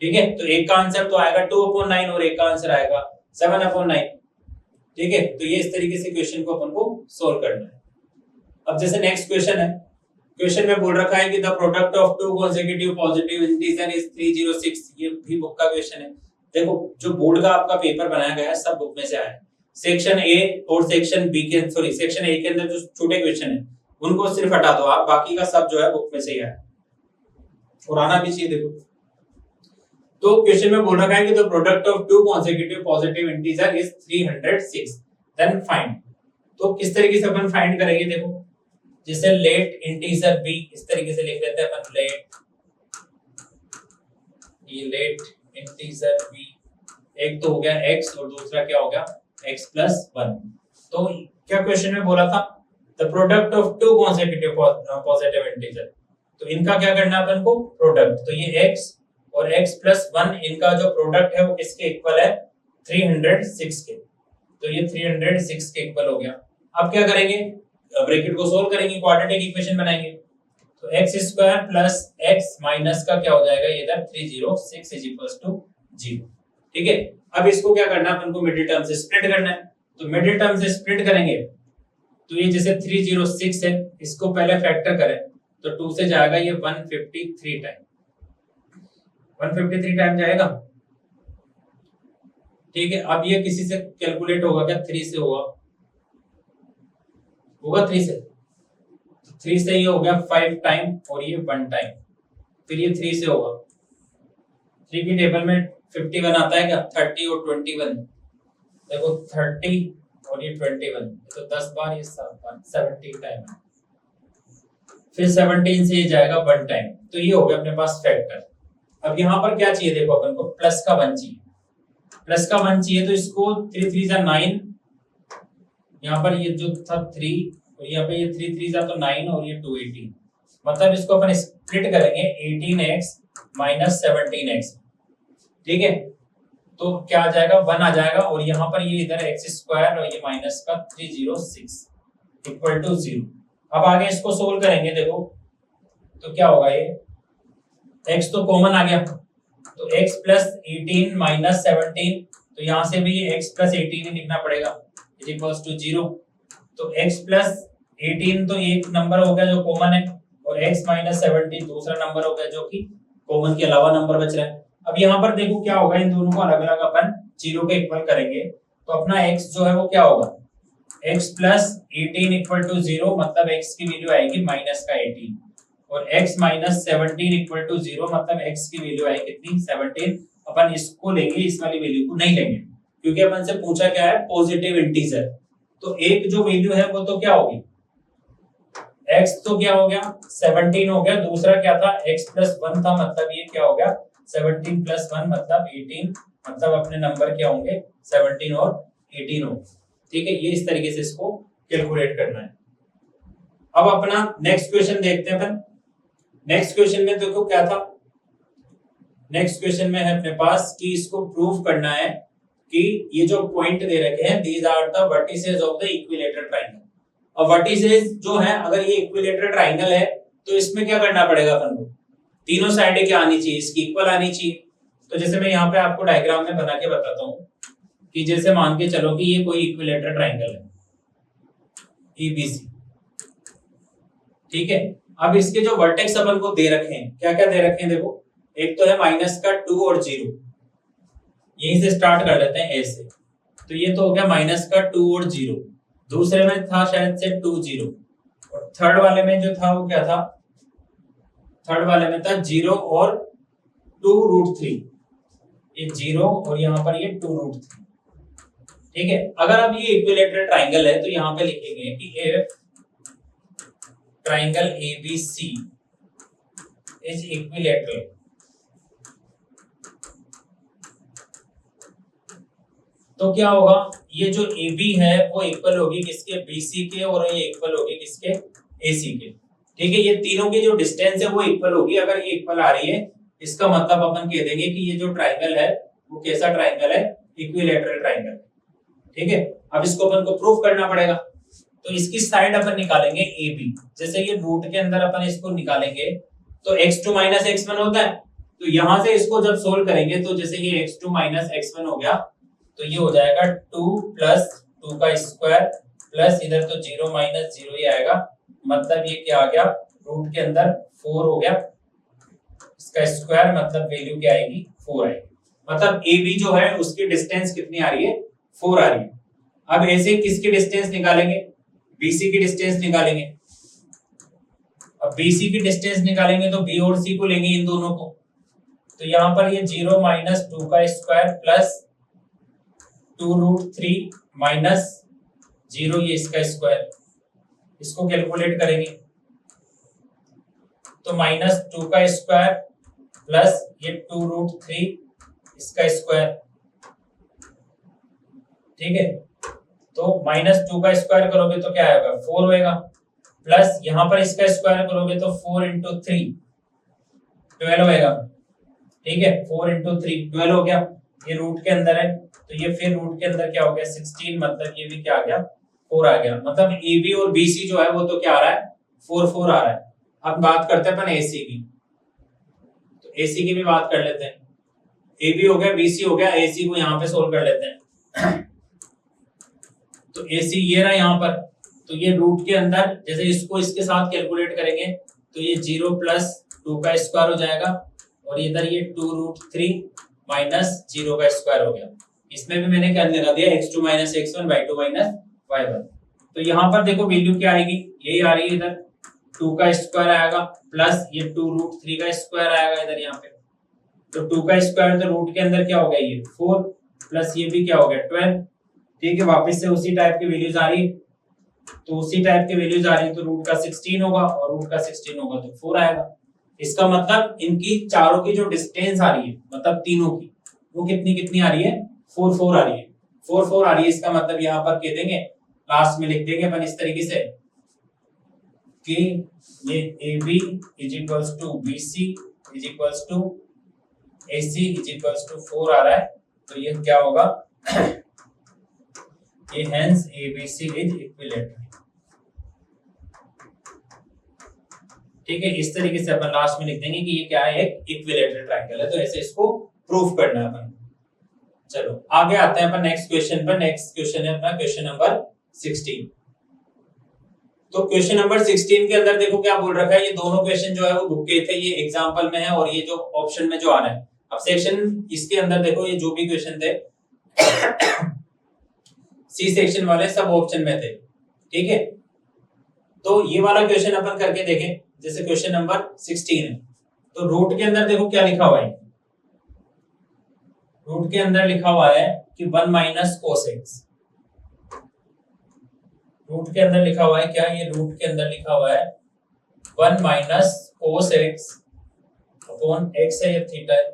ठीक है, तो एक का आंसर तो आएगा 2/9 और एक का आंसर आएगा 7/9। ठीक है, तो ये इस तरीके से क्वेश्चन को अपन को सोल्व करना है। अब जैसे नेक्स्ट क्वेश्चन है, क्वेश्चन में बोल रखा है कि the product of 2 consecutive positive integer is 306। ये भी बुक का क्वेश्चन है। देखो जो बोर्ड का आपका पेपर बनाया गया है सब बुक में से आया है। सेक्शन ए और सेक्शन बी के सेक्शन ए के अंदर जो छोटे क्वेश्चन है उनको सिर्फ हटा दो आप, बाकी का सब जो है बुक में से ही आया और आना भी चाहिए। देखो तो क्वेश्चन में बोल रखा है कि the product of two consecutive positive integer is 306, then find. तो किस तरीके से अपन फाइंड करेंगे, देखो जैसे लेट इंटीजर b, इस तरीके से लिख लेते हैं अपन, लेट इंटीजर b, एक तो हो गया x और दूसरा क्या हो गया x प्लस 1। तो क्या क्वेश्चन में बोला था, the product of two consecutive positive integer, तो इनका क्या करना है अपन को, प्रोडक्ट। तो ये x और x प्लस 1, इनका जो प्रोडक्ट है वो किसके इक्वल है, 306 के। तो ये 306 के इक्वल हो गया। अब क्या करेंगे, ब्रैकेट को सोल्व करेंगे, क्वाड्रेटिक इक्वेशन बनाएंगे। तो x square plus x minus का क्या हो जाएगा, ये इधर 306 इज इक्वल्स टू 0। ठीक है, अब इसको क्या करना है, अपन को मिडिल टर्म से स्प्लिट करना है। तो मिडिल टर्म से स्प्लिट करेंगे, तो ये जैसे 306 है, इसको पहले फैक्टर करें तो 2 से जाएगा ये 153 टाइम, 153 टाइम जाएगा। ठीक है, अब ये किसी से कैलकुलेट होगा क्या, 3 से होगा 3 से, 3 से ये हो गया 5 टाइम और ये 1 टाइम, फिर ये 3 से होगा। 3 की टेबल में 51 आता है क्या, 30 और 21, देखो 30 और ये 21, तो 10 बार, ये 7 बार, 17 टाइम है। फिर 17 से ये जाएगा 1 टाइम, तो ये हो गया अपने पास फैक्टर। अब यहाँ पर क्या चाहिए, देखो अपन को प्लस का 1 चाहिए, प्लस का 1 चाहिए, तो इसको 3 3 जा 9, यहाँ पर ये जो था 3 और यहाँ पे ये 3 3 जा तो 9 और ये 2 18, मतलब इसको अपन स्प्लिट करेंगे 18x माइनस 17x। ठीक है, तो क्या आ जाएगा, 1 आ जाएगा, और यहाँ पर ये इधर x स्क्वायर और ये माइनस का 306 इक्वल टू 0। अब आगे इसको सोल्व करेंगे, देखो तो क्या होगा, ये x तो कॉमन आ गया, तो x प्लस 18 माइनस 17, तो यहाँ से भी ये x प्लस 18 ही लिखना पड़ेगा, इज इक्वल्स टू 0। तो x प्लस 18 तो एक नंबर हो गया जो कॉमन है, और x माइनस 17 दूसरा नंबर हो गया जो कि कॉमन के अलावा नंबर बच रहा है। अब यहाँ पर देखो क्या होगा, इन दोनों को अलग अलग अपन 0 के इक्वल करेंगे, तो अपना x जो है वो क्या होगा, x प्लस 18 इक्वल टू 0, मतलब x की वैल्यू आएगी माइनस का 18, और x माइनस 17 इक्वल टू 0, मतलब x की वैल्यू आएगी कितनी, 17। अपन इसको लेंगे, इस वाली वैल्यू को नहीं लेंगे, क्योंकि अपन से पूछा क्या है, पॉजिटिव इंटीजर। तो एक जो वैल्यू है वो तो क्या होगी, x तो क्या हो गया 17 हो गया, दूसरा क्या था x प्लस 1 था, मतलब ये क्या हो गया 17 प्लस 1 मतलब 18, मतलब अपने नंबर क्या होंगे 17 और 18 होंगे। ठीक है, ये इस तरीके से इसको कैलकुलेट करना है। अब अपना नेक्स्ट क्वेश्चन देखते हैं अपन। नेक्स्ट क्वेश्चन में देखो क्या था, नेक्स्ट क्वेश्चन में है अपने पास कि इसको प्रूव करना है कि ये जो पॉइंट दे रखे हैं, these are the vertices of the equilateral triangle. और वर्टिसेस जो है, अगर ये इक्विलेटरल ट्रायंगल है तो इसमें क्या करना पड़ेगा अपन को, तीनों साइडें क्या आनी चाहिए, इसकी इक्वल आनी चाहिए। तो जैसे मैं यहाँ पे आपको डायग्राम में बना के बताता हूँ कि जैसे मान के चलो कि ये कोई इक्विलेटरल ट्रायंगल है ABC। ठीक है, अब इसके जो वर्टेक्स अपन को दे रखे हैं, क्या क्या दे रखे हैं, देखो एक तो है माइनस का 2 और 0, यहीं से स्टार्ट कर लेते हैं A से। तो ये तो हो गया माइनस का 2 और 0, दूसरे में था शायद से 2 0, और थर्ड वाले में जो था वो क्या था, थर्ड वाले में था 0 और 2 रूट 3, ये 0 और यहाँ पर ये 2 रूट 3। ठीक है, अगर अब ये इक्विलेटरल ट्रायंगल है तो यहाँ पे लिखेंगे कि if triangle ABC is equilateral, तो क्या होगा, ये जो AB है वो इक्वल होगी किसके, BC के, और ये इक्वल होगी किसके, AC के। ठीक है, ये तीनों की जो डिस्टेंस है वो इक्वल होगी। अगर ये इक्वल आ रही है, इसका मतलब अपन कह देंगे कि ये जो ट्रायंगल है वो कैसा ट्रायंगल है, इक्विलेटरल ट्रायंगल। ठीक है, अब इसको अपन को प्रूफ करना पड़ेगा। तो इसकी साइड अपन निकालेंगे AB, जैसे ये रूट के अंदर अपन इसको निकालेंगे तो x2 माइनस x1 होता है, तो यहां से इसको जब सोल्व करेंगे तो जैसे ये x2 माइनस x1 हो गया, तो ये हो जाएगा 2 प्लस 2 का स्क्वायर प्लस इधर तो 0 माइनस 0 ही आएगा, मतलब ये क्या आ गया, रूट के अंदर 4 हो गया, इसका स्क्वायर मतलब वैल्यू क्या आएगी, 4 आएगी। मतलब AB जो है उसकी डिस्टेंस कितनी आ रही है, 4 आ रही है। अब ऐसे किसकी डिस्टेंस निकालेंगे, BC की डिस्टेंस निकालेंगे। अब BC की डिस्टेंस निकालेंगे तो B और C को लेंगे, इन दोनों को, तो यहाँ पर ये 0 माइनस 2 का स्क्वायर प्लस 2√3 माइनस 0 ये इसका स्क्वायर, इसको कैलकुलेट करेंगे तो माइनस 2 का स्क्वायर प्लस ये 2√3 इसका स्क्वायर, ठीक है। तो माइनस 2 का स्क्वायर करोगे तो क्या आएगा 4 होएगा, प्लस यहां पर इसका स्क्वायर करोगे तो 4 इंटू 3 12 होएगा, ठीक है। 4 इंटू 3 12 हो गया, ये रूट के अंदर है तो ये फिर रूट के अंदर क्या हो गया 16, मतलब ये भी क्या आ गया 4 आ गया। मतलब AB और BC जो है वो तो क्या आ रहा है 4 4 आ रहा है। अब बात करते हैं अपन AC की, तो AC की भी बात कर लेते हैं। AB हो गया, BC हो गया, AC को यहाँ पे सोल्व कर लेते हैं। तो AC ये रहा यहाँ पर, तो ये रूट के अंदर जैसे इसको इसके साथ कैलकुलेट करेंगे तो ये 0 प्लस 2 का स्क्वायर हो जाएगा और इधर ये 2√3 माइनस 0 का स्क्वायर हो गया। इसमें भी मैंने क्या लगा दिया x2 minus x1 y2 minus y1। तो यहाँ पर देखो वैल्यू क्या आएगी, यही आ रही है, इधर 2 का स्क्वायर आएगा प्लस ये 2√3 का स्क्वायर आएगा इधर यहाँ पे। तो 2 का स्क्वायर तो रूट के अंदर क्या हो गया ये 4 प्लस ये भी क्या हो गया 12, ठीक है। वापस से उसी टाइप की वैल्यूज आ रही है, तो उसी टाइप की वैल्यूज आ रही है तो रूट का 16 होगा और रूट का 16 होगा तो 4 आएगा। इसका मतलब इनकी चारों की जो डिस्टेंस आ रही है, मतलब तीनों की, वो कितनी कितनी आ रही है 4 4 आ रही है, 4 4 आ रही है। इसका मतलब यहाँ पर कह देंगे लास्ट में लिख देंगे अपन इस तरीके से कि ये AB is equals to BC is equals to AC is equals to 4 आ रहा है, तो ये क्या होगा ये हेंस ABC इज इक्विलेटरल, ठीक है। इस तरीके से अपन लास्ट में लिख देंगे कि ये क्या है एक इक्विलेटरल ट्रायंगल है, तो ऐसे इसको प्रूफ करना है अपन। चलो आगे आते हैं अपन नेक्स्ट क्वेश्चन पर। नेक्स्ट क्वेश्चन है अपना क्वेश्चन नंबर 16। तो क्वेश्चन नंबर 16 के अंदर देखो क्या बोल रखा है, ये दोनों क्वेश्चन जो है वो बुक के थे, ये एग्जांपल में है और ये जो ऑप्शन में जो आ रहा है। अब सेक्शन इसके अंदर देखो ये जो भी क्वेश्चन थे सी सेक्शन वाले सब ऑप्शन में थे, ठीक है। तो ये वाला क्वेश्चन अपन करके देखें, जैसे क्वेश्चन नंबर 16 है तो रूट के अंदर देखो क्या लिखा हुआ है, रूट के अंदर लिखा हुआ है कि 1 माइनस कोस एक्स। रूट के अंदर लिखा हुआ है क्या, ये रूट के अंदर लिखा हुआ है 1 minus cos x upon x है या थीटा है,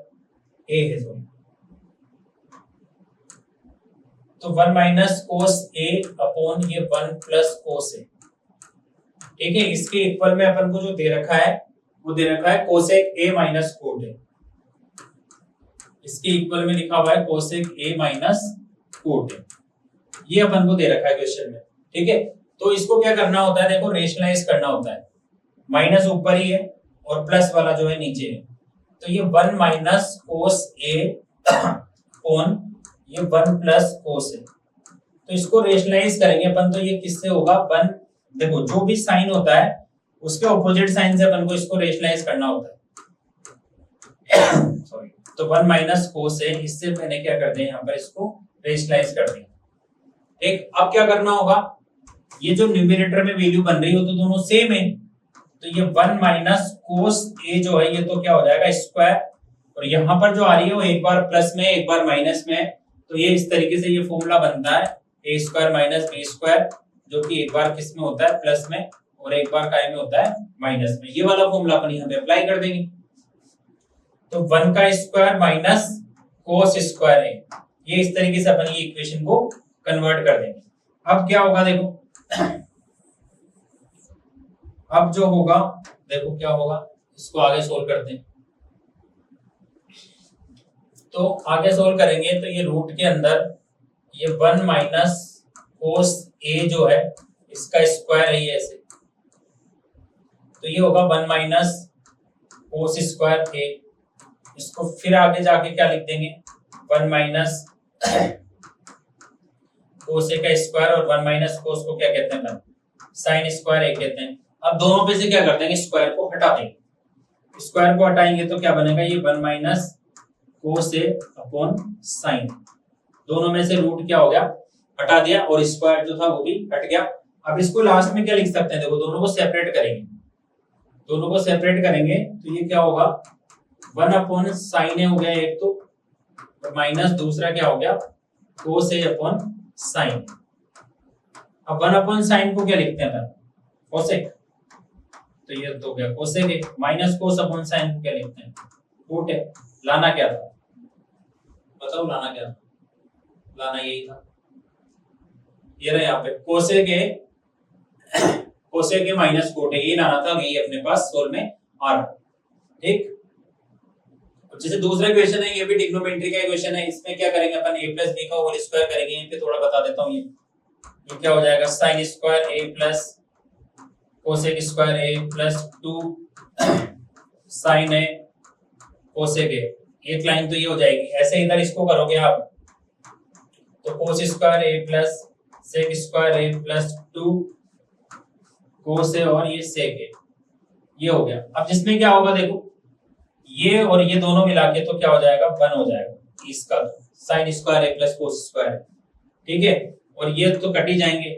ए है सॉरी, तो 1 माइनस कोस ए अपॉन ये 1 प्लस कोस ए, ठीक है। इसके इक्वल में अपन को जो दे रखा है वो दे रखा है cosec A minus cot A, इसके इक्वल में लिखा हुआ है cosec A minus cot A, ये अपन को दे रखा है क्वेश्चन में, ठीक है। तो इसको क्या करना होता है, देखो रेशनलाइज करना होता है, माइनस ऊपर ही है और प्लस वाला जो है नीचे है, तो ये 1 माइनस कोस ए अपॉन ये 1 प्लस कोस ए, तो इसको रेशनलाइज करेंगे अपन तो ये किससे होगा 1, देखो जो भी साइन होता है उसके ऑपोजिट साइन से अपन को इसको रेशनलाइज करना होता है सॉरी। तो 1 माइनस कोस ए, इससे मैंने क्या कर दिया यहाँ पर इसको रेशनलाइज कर दिया, ठीक। अब क्या करना होगा, ये जो न्यूमरेटर में वैल्यू बन रही हो तो दोनों सेम है, तो ये 1 माइनस कोस ए जो है ये तो क्या हो जाएगा स्क्वायर, और यहाँ पर जो आ रही है वो एक बार प्लस में एक बार माइनस में, तो ये इस तरीके से ये फॉर्मूला बनता है ए स्क्वायर माइनस बी स्क्वायर, जो कि एक बार किस में होता है प्लस में और एक बार काय में होता है माइनस में। ये वाला फॉर्मूला अपन यहाँ पे अप्लाई कर देंगे, तो 1 का स्क्वायर माइनस कोस स्क्वायर है, ये इस तरीके से अपन ये इक्वेशन को कन्वर्ट कर देंगे। अब क्या होगा देखो अब जो होगा देखो क्या होगा, इसको आगे सोल्व करते हैं। तो आगे सोल्व करेंगे तो ये रूट के अंदर ये 1 माइनस कोस ए जो है इसका स्क्वायर है ये ऐसे, तो ये होगा 1 माइनस कोस स्क्वायर ए, इसको फिर आगे जाके क्या लिख देंगे 1 माइनस कोस ए का स्क्वायर, और 1 माइनस कोस को क्या कहते हैं साइन स्क्वायर ए कहते हैं। अब दोनों पे से क्या कर देंगे स्क्वायर को हटा देंगे, स्क्वायर को हटाएंगे तो क्या बनेगा ये 1 माइनस कोस ए अपॉन साइन, दोनों में से रूट क्या हो गया हटा दिया और स्क्वायर जो था वो भी हट गया। अब इसको लास्ट में क्या लिख सकते हैं, देखो दोनों को सेपरेट करेंगे, दोनों को सेपरेट करेंगे तो ये क्या होगा वन अपॉन साइन ए हो गया एक तो, और माइनस दूसरा क्या हो गया कोस ए अपॉन साइन। अब वन अपॉन साइन को क्या लिखते हैं अपन, कोसेक, तो ये तो हो गया कोसेक ए, माइनस कोस अपॉन साइन को क्या लिखते हैं, कोट है। लाना क्या था बताओ, लाना क्या था, लाना यही था, ये रहा यहाँ पे cosec A, cosec A minus cot A, ये लाना था, यही अपने पास सोल्व में आ रहा। ठीक, जैसे दूसरा क्वेश्चन है, ये भी ट्रिग्नोमेट्री का क्वेश्चन है, इसमें क्या करेंगे अपन a प्लस बी का होल स्क्वायर करेंगे। यहाँ पे थोड़ा बता देता हूँ, ये क्या हो जाएगा sine square a plus cosec square a plus 2 sine a cosec a, एक लाइन तो ये हो जाएगी। ऐसे इधर इसको करोगे आप तो cos square a plus sec square a plus 2 cos a और ये सेक a, ये हो गया। अब जिसमें क्या होगा देखो, ये और ये दोनों मिला के तो क्या हो जाएगा, 1 हो जाएगा इसका, साइन स्क्वायर ए प्लस कोस स्क्वायर, ठीक है। और ये तो कट ही जाएंगे,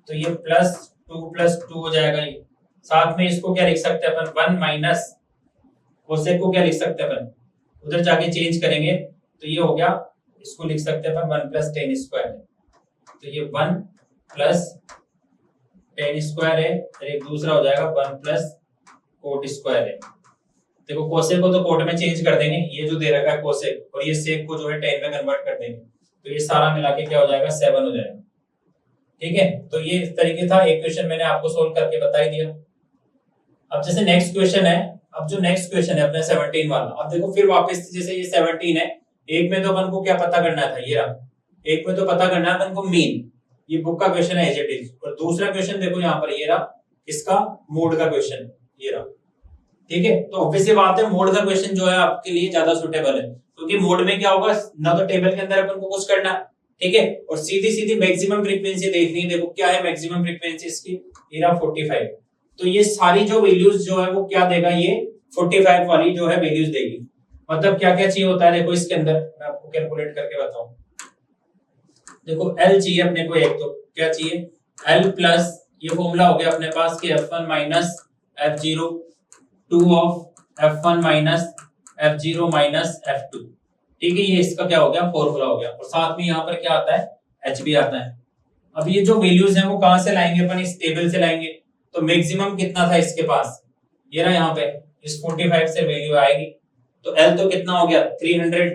तो ये प्लस 2 हो जाएगा। ये साथ में इसको क्या लिख सकते हैं अपन, 1 माइनस कोसेक को क्या लिख सकते हैं अपन, उधर जाके चेंज करेंगे तो ये हो गया, इसको लिख सकते हैं अपन 1 प्लस टेन स्क्वायर है, तो ये 1 प्लस टेन स्क्वायर है, और एक दूसरा हो जाएगा 1 प्लस कोट स्क्वायर है। देखो कोसेक को तो कोट में चेंज कर देंगे, ये जो दे रखा है कोसेक, और ये सेक को जो है टेन में कन्वर्ट कर देंगे, तो ये सारा मिला के क्या हो जाएगा 7 हो जाएगा। ठीक है, तो ये इस तरीके था, एक क्वेश्चन मैंने आपको सोल्व करके बता ही दिया। अब जैसे नेक्स्ट क्वेश्चन है, अब जो नेक्स्ट क्वेश्चन है अपने 17 वाला, अब देखो फिर वापस जैसे ये 17 है, एक में तो अपन को क्या पता करना था, ये रहा, एक में तो पता करना है अपन को मीन, ये बुक का क्वेश्चन है एज इट इज, और दूसरा क्वेश्चन देखो यहाँ पर ये रहा, इसका मोड का क्वेश्चन ये रहा। ठीक है, तो ऑब्वियसली बात है मोड का क्वेश्चन जो है आपके लिए ज्यादा सुटेबल है, क्योंकि मोड में क्या होगा ना, तो टेबल के अंदर अपन को कुछ करना, ठीक है, और सीधी सीधी मैक्सिमम फ्रीक्वेंसी देखनी है। देखो क्या है मैक्सिमम फ्रीक्वेंसी इसकी, ये 45, तो ये सारी जो वैल्यूज जो है वो क्या देगा, ये 45 वाली जो है वैल्यूज देगी। मतलब क्या क्या चाहिए होता है देखो इसके अंदर, मैं आपको कैलकुलेट करके बताऊं। देखो L चाहिए अपने को, एक तो क्या चाहिए L प्लस, ये फॉर्मूला हो गया अपने पास कि F1 minus F0 2 of F1 minus F0 minus F2, ठीक है, ये इसका क्या हो गया फॉर्मूला हो गया, और साथ में यहाँ पर क्या आता है H भी आता है। अब ये जो वैल्यूज हैं वो कहां से लाएंगे अपन, इस टेबल से लाएंगे, तो मैक्सिमम कितना था इसके पास, ये रहा यहाँ पे, इस 45 से वैल्यू आएगी, तो L तो कितना हो गया 300,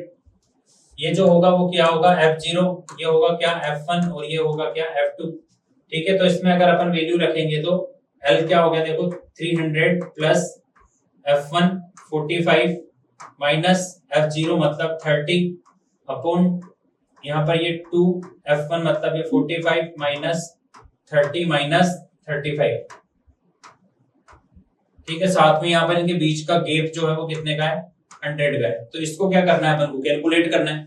ये जो होगा वो क्या होगा F0, ये होगा क्या F1, और ये होगा क्या F2, ठीक है। तो इसमें अगर अपन वैल्यू रखेंगे तो L क्या हो गया देखो 300 प्लस F1 45 माइनस F0 मतलब 30 अपॉन यहाँ पर ये 2 F1 मतलब ये 45 माइनस 30 माइनस 35, ठीक है। साथ में यहाँ पर इनके बीच का गैप जो है वो कितने का है 100 का है, तो इसको क्या करना है अपन को कैलकुलेट करना है,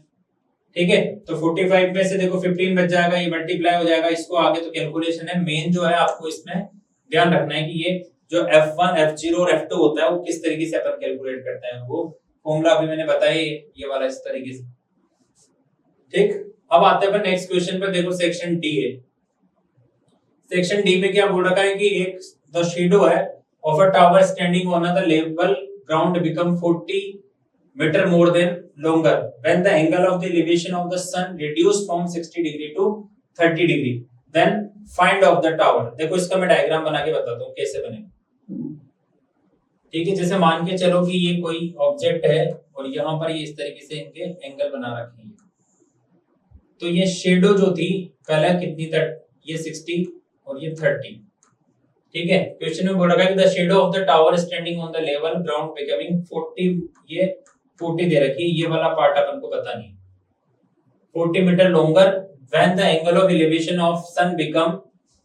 ठीक है। तो 45 में से देखो 15 बच जाएगा, ये मल्टीप्लाई हो जाएगा, इसको आगे तो कैलकुलेशन है। मेन जो है आपको इसमें ध्यान रखना है कि ये जो F1 F0 और F2 होता है वो किस तरीके से अपन कैलकुलेट करते हैं, वो फॉर्मूला अभी मैंने बताया ये वाला इस तरीके से, ठीक। अब आते हैं अपन नेक्स्ट क्वेश्चन पर, देखो सेक्शन डी है। सेक्शन डी में क्या बोल रखा है कि एक द शैडो है of a tower standing on the level ground become 40 metre more than longer when the angle of the elevation of the sun reduced from 60 degree to 30 degree, then find of the tower। देखो इसका मैं diagram बना के बताता हूँ कैसे बनेगा, ठीक है। जैसे मान के चलो कि ये कोई ऑब्जेक्ट है और यहाँ पर ये इस तरीके से इनके एंगल बना रखे हैं, तो ये शेडो जो थी पहले कितनी तक, ये 60 और ये 30, ठीक है। क्वेश्चन में बोल रखा है कि the shadow of the tower standing on the level ground becoming 40, ये 40 दे रखी है, ये वाला पार्ट अपन को पता नहीं, 40 metre longer when the angle of elevation of sun become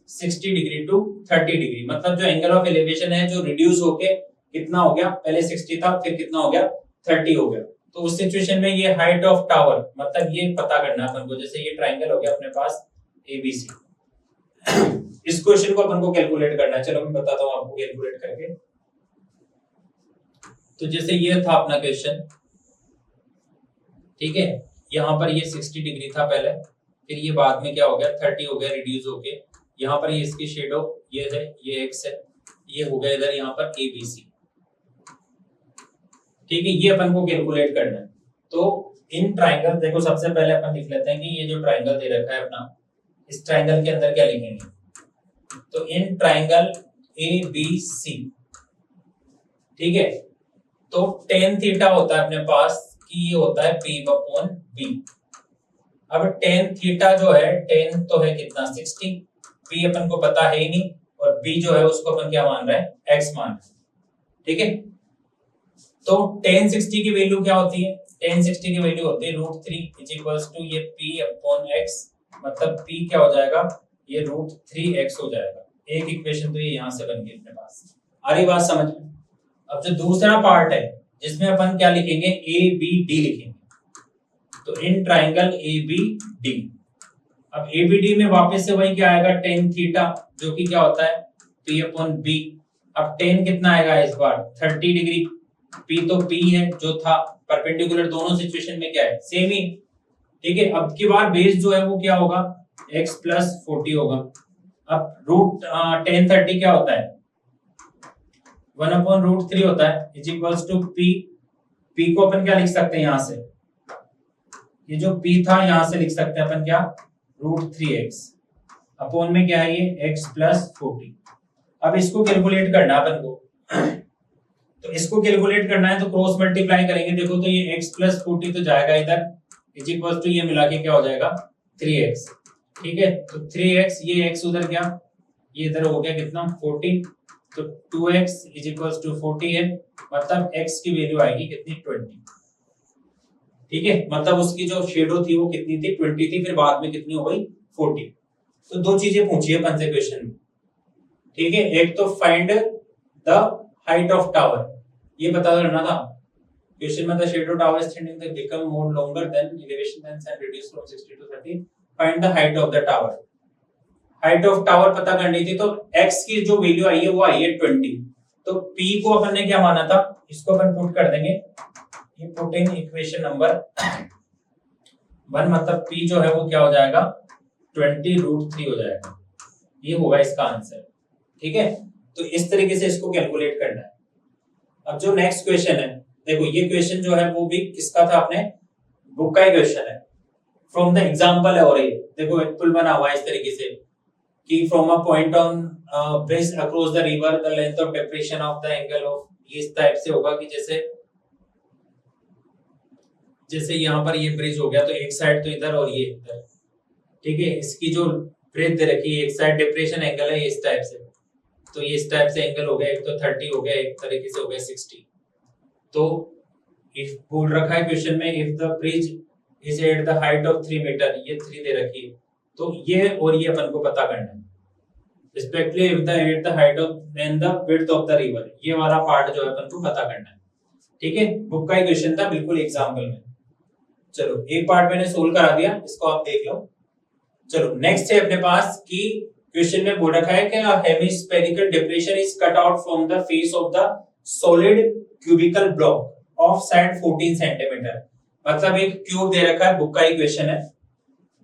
60 degree to 30 degree, मतलब जो एंगल ऑफ एलिवेशन है जो रिड्यूस होके कितना हो गया, पहले 60 था फिर कितना हो गया 30 हो गया। तो उस सिचुएशन में ये हाइट ऑफ टावर, मतलब ये पता करना अपन को, जैसे ये ट्रायंगल हो गया अपने पास ABC, इस क्वेश्चन को अपन को कैलकुलेट करना है। चलो मैं बताता हूँ आपको कैलकुलेट करके। तो जैसे ये था अपना क्वेश्चन, ठीक है, यहाँ पर ये 60 डिग्री था पहले, फिर ये बाद में क्या हो गया 30 हो गया रिड्यूस होके, यहाँ पर ये इसकी शेडो ये है, ये एक्स है, ये हो गया इधर यहाँ पर ABC, ठीक है, ये अपन को कैलकुलेट करना है। तो इन ट्राइंगल देखो, सबसे पहले अपन लिख लेते हैं कि ये जो ट्राइंगल दे रखा है अपना, इस ट्राइंगल के अंदर क्या लिखेंगे, तो in triangle A B C, ठीक है, तो टेन थीटा होता है अपने पास कि ये होता है पी अपॉन बी। अब टेन थीटा जो है, टेन तो है कितना 60, पी अपन को पता है ही नहीं, और बी जो है उसको अपन क्या मान रहे हैं, एक्स मान रहे हैं, ठीक है। तो टेन 60 की वैल्यू क्या होती है, टेन 60 की वैल्यू होती है √3 इज इक्वल्स टू ये p अपॉन x, मतलब p क्या हो जाएगा, ये √3x हो जाएगा। एक इक्वेशन तो ये यहां से बन गई अपने पास। आ रही बात समझ में। अब जो दूसरा पार्ट है जिसमें अपन क्या लिखेंगे, ए बी डी लिखेंगे, तो in triangle A B D. अब ए बी डी में वापस से वही क्या आएगा, टेन थीटा, जो कि क्या होता है p अपॉन b। अब टेन कितना आएगा इस बार, 30 डिग्री, p तो p है जो था, परपेंडिकुलर दोनों सिचुएशन में क्या है, सेम ही, ठीक है। अब की बार बेस जो है वो क्या होगा, x प्लस 40 होगा। अब रूट 10 30 क्या होता है, 1 अपॉन √3 होता है, इज इक्वल्स टू p को अपन क्या लिख सकते हैं यहां से, ये जो p था यहां से लिख सकते हैं अपन क्या, √3x अपॉन में क्या है ये x प्लस 40। अब इसको कैलकुलेट करना अपन को, तो इसको कैलकुलेट करना है तो क्रॉस मल्टीप्लाई करेंगे, देखो तो ये x प्लस 40 तो जाएगा इधर, इज इक्वल टू ये मिला के क्या हो जाएगा 3x, ठीक है। तो 3x, ये x उधर क्या, ये इधर हो गया कितना 40, तो 2x इज इक्वल टू 40 है, मतलब x की वैल्यू आएगी कितनी 20, ठीक है। मतलब उसकी जो शेडो थी वो कितनी थी 20 थी, फिर बाद में कितनी हो गई 40। तो दो चीजें पूछी है अपन से क्वेश्चन में, ठीक है। एक तो find the height of tower, ये पता करना था क्वेश्चन में, the shadow tower standing the become more longer than elevation then sun reduce from 60 to 30, find the height of the tower. Height of tower पता करनी थी, तो x की जो वैल्यू आई है वो आई है 20, तो p को अपन ने क्या माना था, इसको अपन पुट कर देंगे, ये पुट इन इक्वेशन नंबर 1, मतलब p जो है वो क्या हो जाएगा 20√3 हो जाएगा, ये होगा इसका आंसर, ठीक है। तो इस तरीके से इसको कैलकुलेट करना है। अब जो नेक्स्ट क्वेश्चन है, देखो ये क्वेश्चन जो है वो भी किसका था, अपने बुक का ही क्वेश्चन है, फ्रॉम द एग्जांपल है, और ये देखो एक पुल बना हुआ है इस तरीके से कि from a point on bridge across the river the length of depression of the angle of, इस टाइप से होगा कि जैसे यहाँ पर ये ब्रिज हो गया, तो एक साइड तो इधर और ये इधर, ठीक है। इसकी जो ब्रेथ दे रखी है, एक साइड डिप्रेशन एंगल है इस टाइप से, तो ये इस टाइप से एंगल हो गया, एक तो 30 हो गया, एक तरीके से हो गया 60। तो इफ बोल रखा है क्वेश्चन में, if the bridge is at the height of 3 metre, ये 3 दे रखी है, तो ये और ये अपन को पता करना है, respectively if the at the height of then the width of the river, ये वाला पार्ट जो है अपन को पता करना है, ठीक है। बुक का ही क्वेश्चन था, बिल्कुल एग्जांपल में। चलो एक पार्ट मैंने सोल्व करा दिया, इसको आप देख लो। चलो नेक्स्ट है अपने पास कि क्वेश्चन में बोल रखा है कि hemispherical depression is cut out from the face of the solid cubical block of side 14 centimetre, मतलब एक क्यूब दे रखा है, बुक का ही क्वेश्चन है,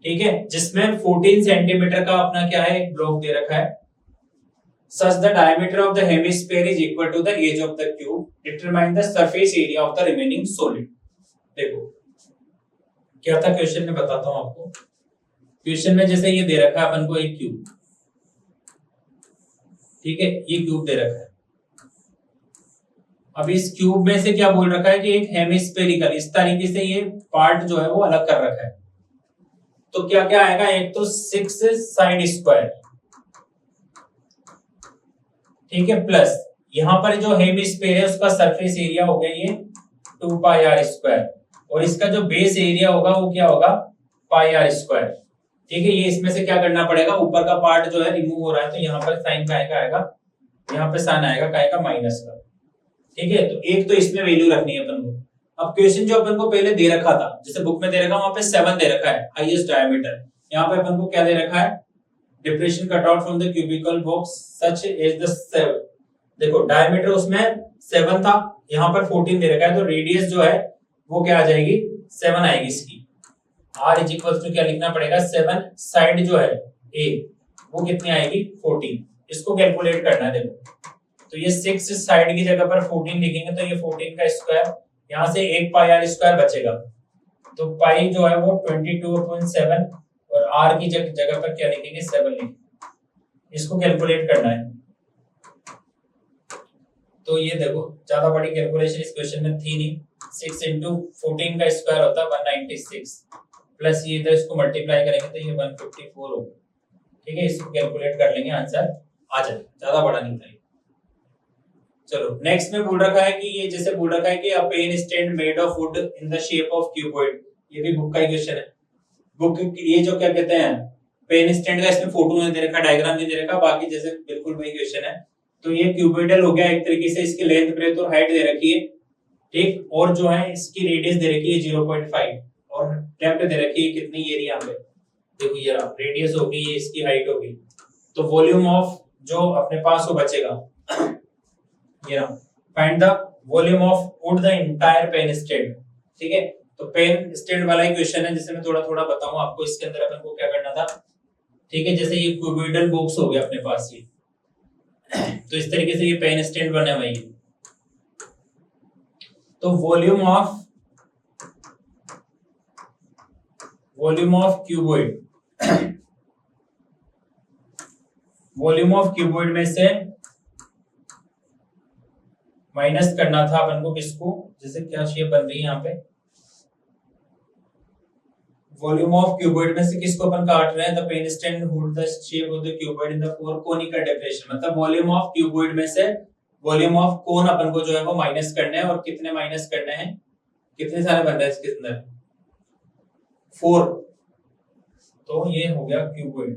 ठीक है, जिसमें 14 सेंटीमीटर का अपना क्या है, एक ब्लॉक दे रखा है। Such the diameter of the hemisphere is equal to the edge of the cube, determine the surface area of the remaining solid. देखो क्या था क्वेश्चन में, बताता हूं आपको। क्वेश्चन में जैसे ये दे रखा है अपन को एक क्यूब, ठीक है, ये क्यूब दे रखा है। अब इस क्यूब में से क्या बोल रखा है कि एक हेमिस्फेरिकल, इस तरीके से ये पार्ट जो है वो अलग कर रखा है, तो क्या क्या आएगा, एक तो 6 साइड स्क्वायर, ठीक है, प्लस यहां पर जो हेमिस्फीयर है उसका सरफेस एरिया हो गया ये 2 पाई आर स्क्वायर, और इसका जो बेस एरिया होगा वो क्या होगा पाई आर स्क्वायर, ठीक है। ये इसमें से क्या करना पड़ेगा, ऊपर का पार्ट जो है रिमूव हो रहा है, तो यहाँ पर साइन का आएगा, यहाँ पे साइन आएगा का माइनस का, ठीक है। तो एक तो इसमें वैल्यू रखनी है अपन को। अब क्वेश्चन जो अपन को पहले दे रखा था, जैसे बुक में दे रखा वहां पे 7 दे रखा है हाईएस्ट डायमीटर, यहाँ पे अपन को क्या दे रखा है, depression cut out from the cubical box such edge the 7, देखो डायमीटर उसमें 7 था, यहाँ पर 14 दे रखा है, तो रेडियस जो है वो क्या आ जाएगी 7 आएगी इसकी। r इज इक्वल टू क्या लिखना पड़ेगा 7, साइड जो है a वो कितनी आएगी 14, इसको कैलकुलेट करना है। देखो तो ये 6 साइड की जगह पर 14 लिखेंगे, तो ये 14 का स्क्वायर यहाँ से एक पाई आर स्क्वायर बचेगा, तो पाई जो है वो 22/7 और आर की जगह पर क्या लिखेंगे 7 लिखेंगे। इसको कैलकुलेट करना है। तो ये देखो ज्यादा बड़ी कैलकुलेशन इस क्वेश्चन में थी नहीं। 6 इंटू 14 का स्क्वायर होता है 196 प्लस ये इधर इसको मल्टीप्लाई करेंगे तो ये 154 होगा। ठीक है, इसको कैलकुलेट कर लेंगे, आंसर आ जाए, ज्यादा बड़ा नहीं था। चलो नेक्स्ट में बोल रखा है कि ये जैसे बोल रखा है कि a pen stand made of wood in the shape of cuboid, ये भी बुक का ही क्वेश्चन है। बुक ये जो क्या कहते हैं पेन स्टैंड का, इसमें फोटो नहीं दे रखा, डायग्राम नहीं दे रखा, बाकी जैसे बिल्कुल वही क्वेश्चन है। तो ये क्यूबॉइडल हो गया एक तरीके से, इसकी लेंथ ब्रेथ और हाइट दे रखी है, ठीक, और जो है इसकी रेडियस दे रखी है 0.5 और डेप्थ दे रखी है कितनी, ये यहाँ पे देखो ये रेडियस होगी, ये इसकी हाइट होगी। तो वॉल्यूम ऑफ जो अपने पास वो बचेगा, ये रहा, find the volume of wood the entire pen stand. ठीक है, तो पेन स्टैंड वाला ही क्वेश्चन है, जिसमें मैं थोड़ा थोड़ा बताऊं आपको। इसके अंदर अपन को क्या करना था, ठीक है, जैसे ये क्यूबॉइडल बॉक्स हो गया अपने पास ये, तो इस तरीके से ये पेन स्टैंड बने हुए हैं। तो volume of cuboid volume of cuboid में से माइनस करना था अपन को किसको, जैसे क्या शेप बन रही है यहाँ पे, वॉल्यूम ऑफ क्यूबॉइड में से किसको अपन काट रहे हैं, the pen stand wood the shape of the cuboid in the four conical definition. मतलब वॉल्यूम ऑफ क्यूबॉइड में से वॉल्यूम ऑफ कोन अपन को जो है वो माइनस करना है, और कितने माइनस करने हैं, कितने सारे बन रहे हैं इसके अंदर 4, तो ये हो गया क्यूबॉइड।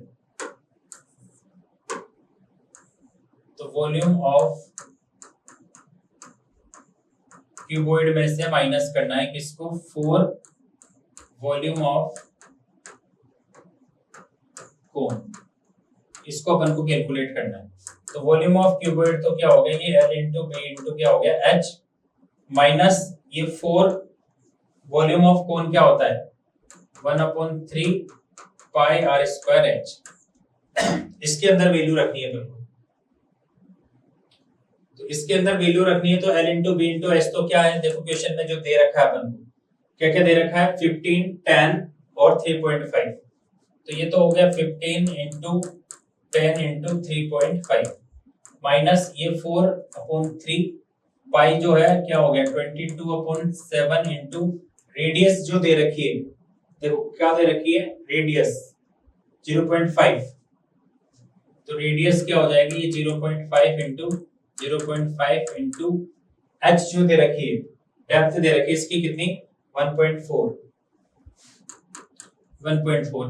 तो वॉल्यूम ऑफ क्यूबॉइड में से माइनस करना है किसको, 4 वॉल्यूम ऑफ कोन, इसको अपन को कैलकुलेट करना है। तो वॉल्यूम ऑफ क्यूबॉइड तो क्या हो गया, ये L इंटू बी इंटू क्या हो गया H माइनस ये 4 वॉल्यूम ऑफ कोन क्या होता है 1/3 पाई आर स्क्वायर H। इसके अंदर वैल्यू रखनी है बिल्कुल, तो इसके अंदर वैल्यू रखनी है। तो L into B into H तो क्या है, देखो क्वेश्चन में जो दे रखा है अपन को, क्या क्या दे रखा है 15, 10 और 3.5। तो ये तो हो गया 15 इंटू 10 इंटू 3.5 माइनस ये 4/3 पाई जो है क्या हो गया 22/7 इंटू रेडियस जो दे रखी है, देखो क्या दे रखी है रेडियस 0.5, तो रेडियस क्या हो जाएगी ये 0.5 इंटू 0.5 इंटू h जो दे रखी है, डेप्थ दे रखी है इसकी कितनी 1.4,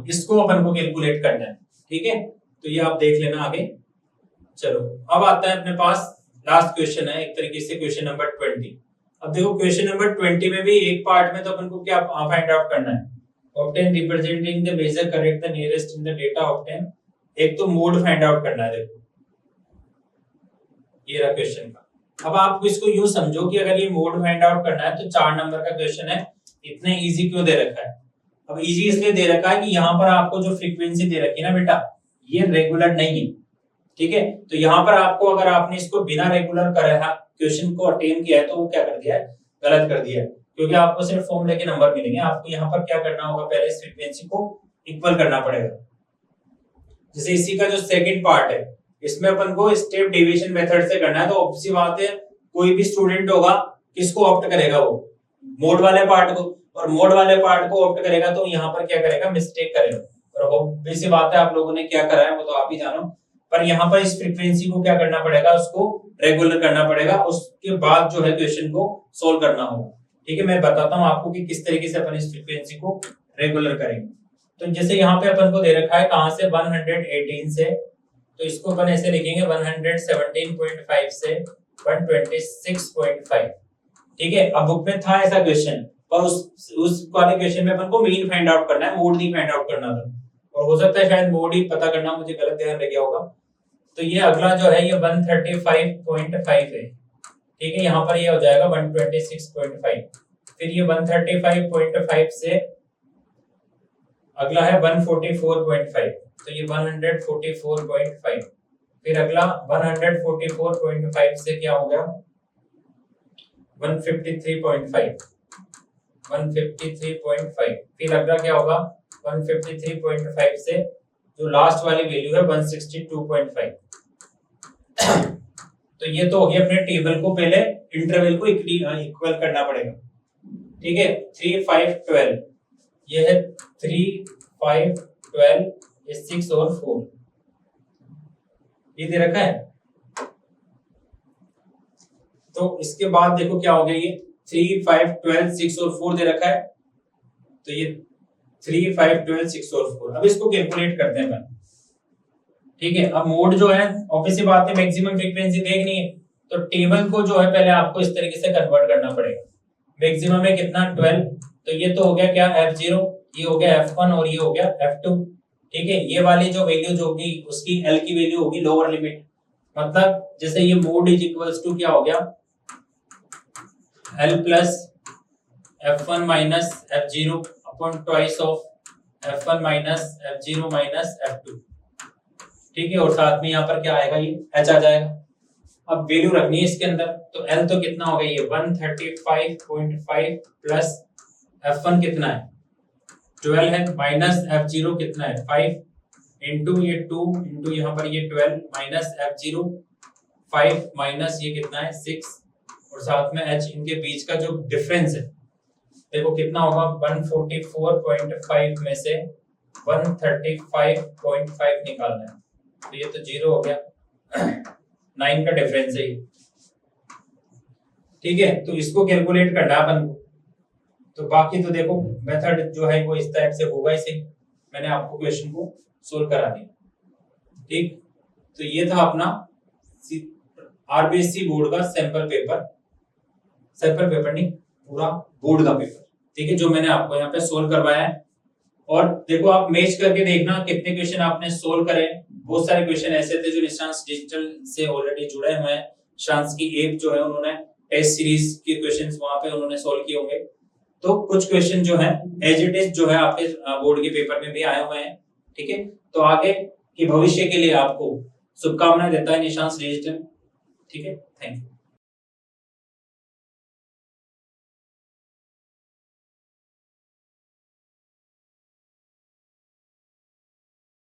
इसको अपन को कैलकुलेट करना है। ठीक है, तो ये आप देख लेना आगे। चलो अब आता है अपने पास लास्ट क्वेश्चन है एक तरीके से, क्वेश्चन नंबर 20। अब देखो क्वेश्चन नंबर 20 में भी एक पार्ट में तो अपन को क्या फाइंड आउट करना है, obtain representing the measure correct the nearest in the data obtain. एक तो मोड फाइंड आउट करना है, देखो ये रहा क्वेश्चन का। अब आप इसको यूं समझो कि अगर ये मोड फाइंड आउट करना है तो 4 नंबर का क्वेश्चन है, इतने इजी क्यों दे रखा है। अब इजी इसलिए दे रखा है कि यहाँ पर आपको जो फ्रीक्वेंसी दे रखी है ना बेटा, ये रेगुलर नहीं है। ठीक है, तो यहाँ पर आपको अगर आपने इसको बिना रेगुलर करा क्वेश्चन को अटेन किया है तो वो क्या कर दिया है, गलत कर दिया है, क्योंकि आपको सिर्फ फॉर्मूले के नंबर मिलेंगे। आपको यहाँ पर क्या करना होगा, पहले इस फ्रीक्वेंसी को इक्वल करना पड़ेगा। जैसे इसी का जो सेकंड पार्ट है, इसमें अपन को स्टेप डेविएशन मेथड से करना है, तो ऑब्वियसली बात है कोई भी स्टूडेंट होगा किसको ऑप्ट करेगा, वो मोड वाले पार्ट को, और मोड वाले पार्ट को ऑप्ट करेगा तो यहाँ पर क्या करेगा, मिस्टेक करेगा। और ऑब्वियसली बात है आप लोगों ने क्या करा है वो तो आप ही जानो, पर यहाँ पर इस फ्रीक्वेंसी को क्या करना पड़ेगा, उसको रेगुलर करना पड़ेगा, उसके बाद जो है क्वेश्चन को सोल्व करना होगा। ठीक है, मैं बताता हूँ आपको कि किस तरीके से अपन इस फ्रीक्वेंसी को रेगुलर करेंगे। तो जैसे यहाँ पे अपन को दे रखा है कहां से 118 से, तो इसको अपन ऐसे लिखेंगे 117.5 से 126.5। ठीक है, अब बुक में था ऐसा क्वेश्चन, पर उस वाले क्वेश्चन में अपन को मीन फाइंड आउट करना है, मोड नहीं फाइंड आउट करना था, और हो सकता है शायद मोड ही पता करना, मुझे गलत ध्यान रह गया होगा। तो ये अगला जो है ये 135.5 है। ठीक है, यहाँ पर ये हो जाएगा 126.5, फिर ये 135.5 से अगला है 144.5, तो ये 144.5, फिर अगला 144.5 से क्या हो गया 153.5 153.5, फिर अगला क्या होगा 153.5 से जो लास्ट वाली वैल्यू है 162.5। तो ये तो हो गया अपने टेबल को पहले इंटरवल को इक्वल करना पड़ेगा। ठीक है 3 5 12, ये है 3 5 12, ये 6 और 4 ये दे रखा है। तो इसके बाद देखो क्या हो गया, ये 3 5 12 6 और 4 दे रखा है। तो ये 3 5 12 6 और 4, अब इसको कैलकुलेट करते हैं। ठीक है, अब मोड जो है ऑब्वियसली बात है मैक्सिमम फ्रीक्वेंसी देखनी है, तो टेबल को जो है पहले आपको इस तरीके से कन्वर्ट करना पड़ेगा। मैक्सिमम है कितना 12, तो ये तो हो गया क्या f0, ये हो गया f1 और ये हो गया f2। ठीक है, ये वाली जो वैल्यू जो होगी उसकी l की वैल्यू होगी लोअर लिमिट, मतलब जैसे ये मोड इज इक्वल्स टू क्या हो गया l plus f1 minus f0 upon twice of f1 minus f0 minus f2। ठीक है, और साथ में यहाँ पर क्या आएगा, ये h आ जाएगा। अब वैल्यू रखनी है इसके अंदर, तो l तो कितना हो गया, ये 135.5 प्लस f1 कितना है 12 है, माइनस f0 कितना है 5 इंटू ये 2 इंटू यहाँ पर ये 12 माइनस f0 5 माइनस ये कितना है 6, और साथ में h, इनके बीच का जो डिफरेंस है देखो कितना होगा 144.5 में से 135.5 निकालना है, तो ये तो 0 हो गया 9 का डिफरेंस है। ठीक है, तो इसको कैलकुलेट करना अपन को। तो बाकी तो देखो मेथड जो है वो इस टाइप से होगा, इसे मैंने आपको क्वेश्चन को सोल्व करा दिया। ठीक, तो ये था अपना आरबीएससी बोर्ड का सैंपल पेपर नहीं, पूरा बोर्ड का पेपर। ठीक है, जो मैंने आपको यहाँ पे सोल्व करवाया है। और देखो आप मैच करके देखना कितने क्वेश्चन आपने सोल्व करे। बहुत सारे क्वेश्चन ऐसे थे जो निशांस डिजिटल से ऑलरेडी जुड़े हुए हैं, निशांस की ऐप जो है उन्होंने टेस्ट सीरीज के क्वेश्चंस वहां पे उन्होंने सोल्व किए होंगे। तो कुछ क्वेश्चन जो है एज इट इज जो है आपके बोर्ड के पेपर में भी आए हुए हैं। ठीक है, तो आगे के भविष्य के लिए आपको शुभकामनाएं देता है निशांस डिजिटल। ठीक है, थैंक यू।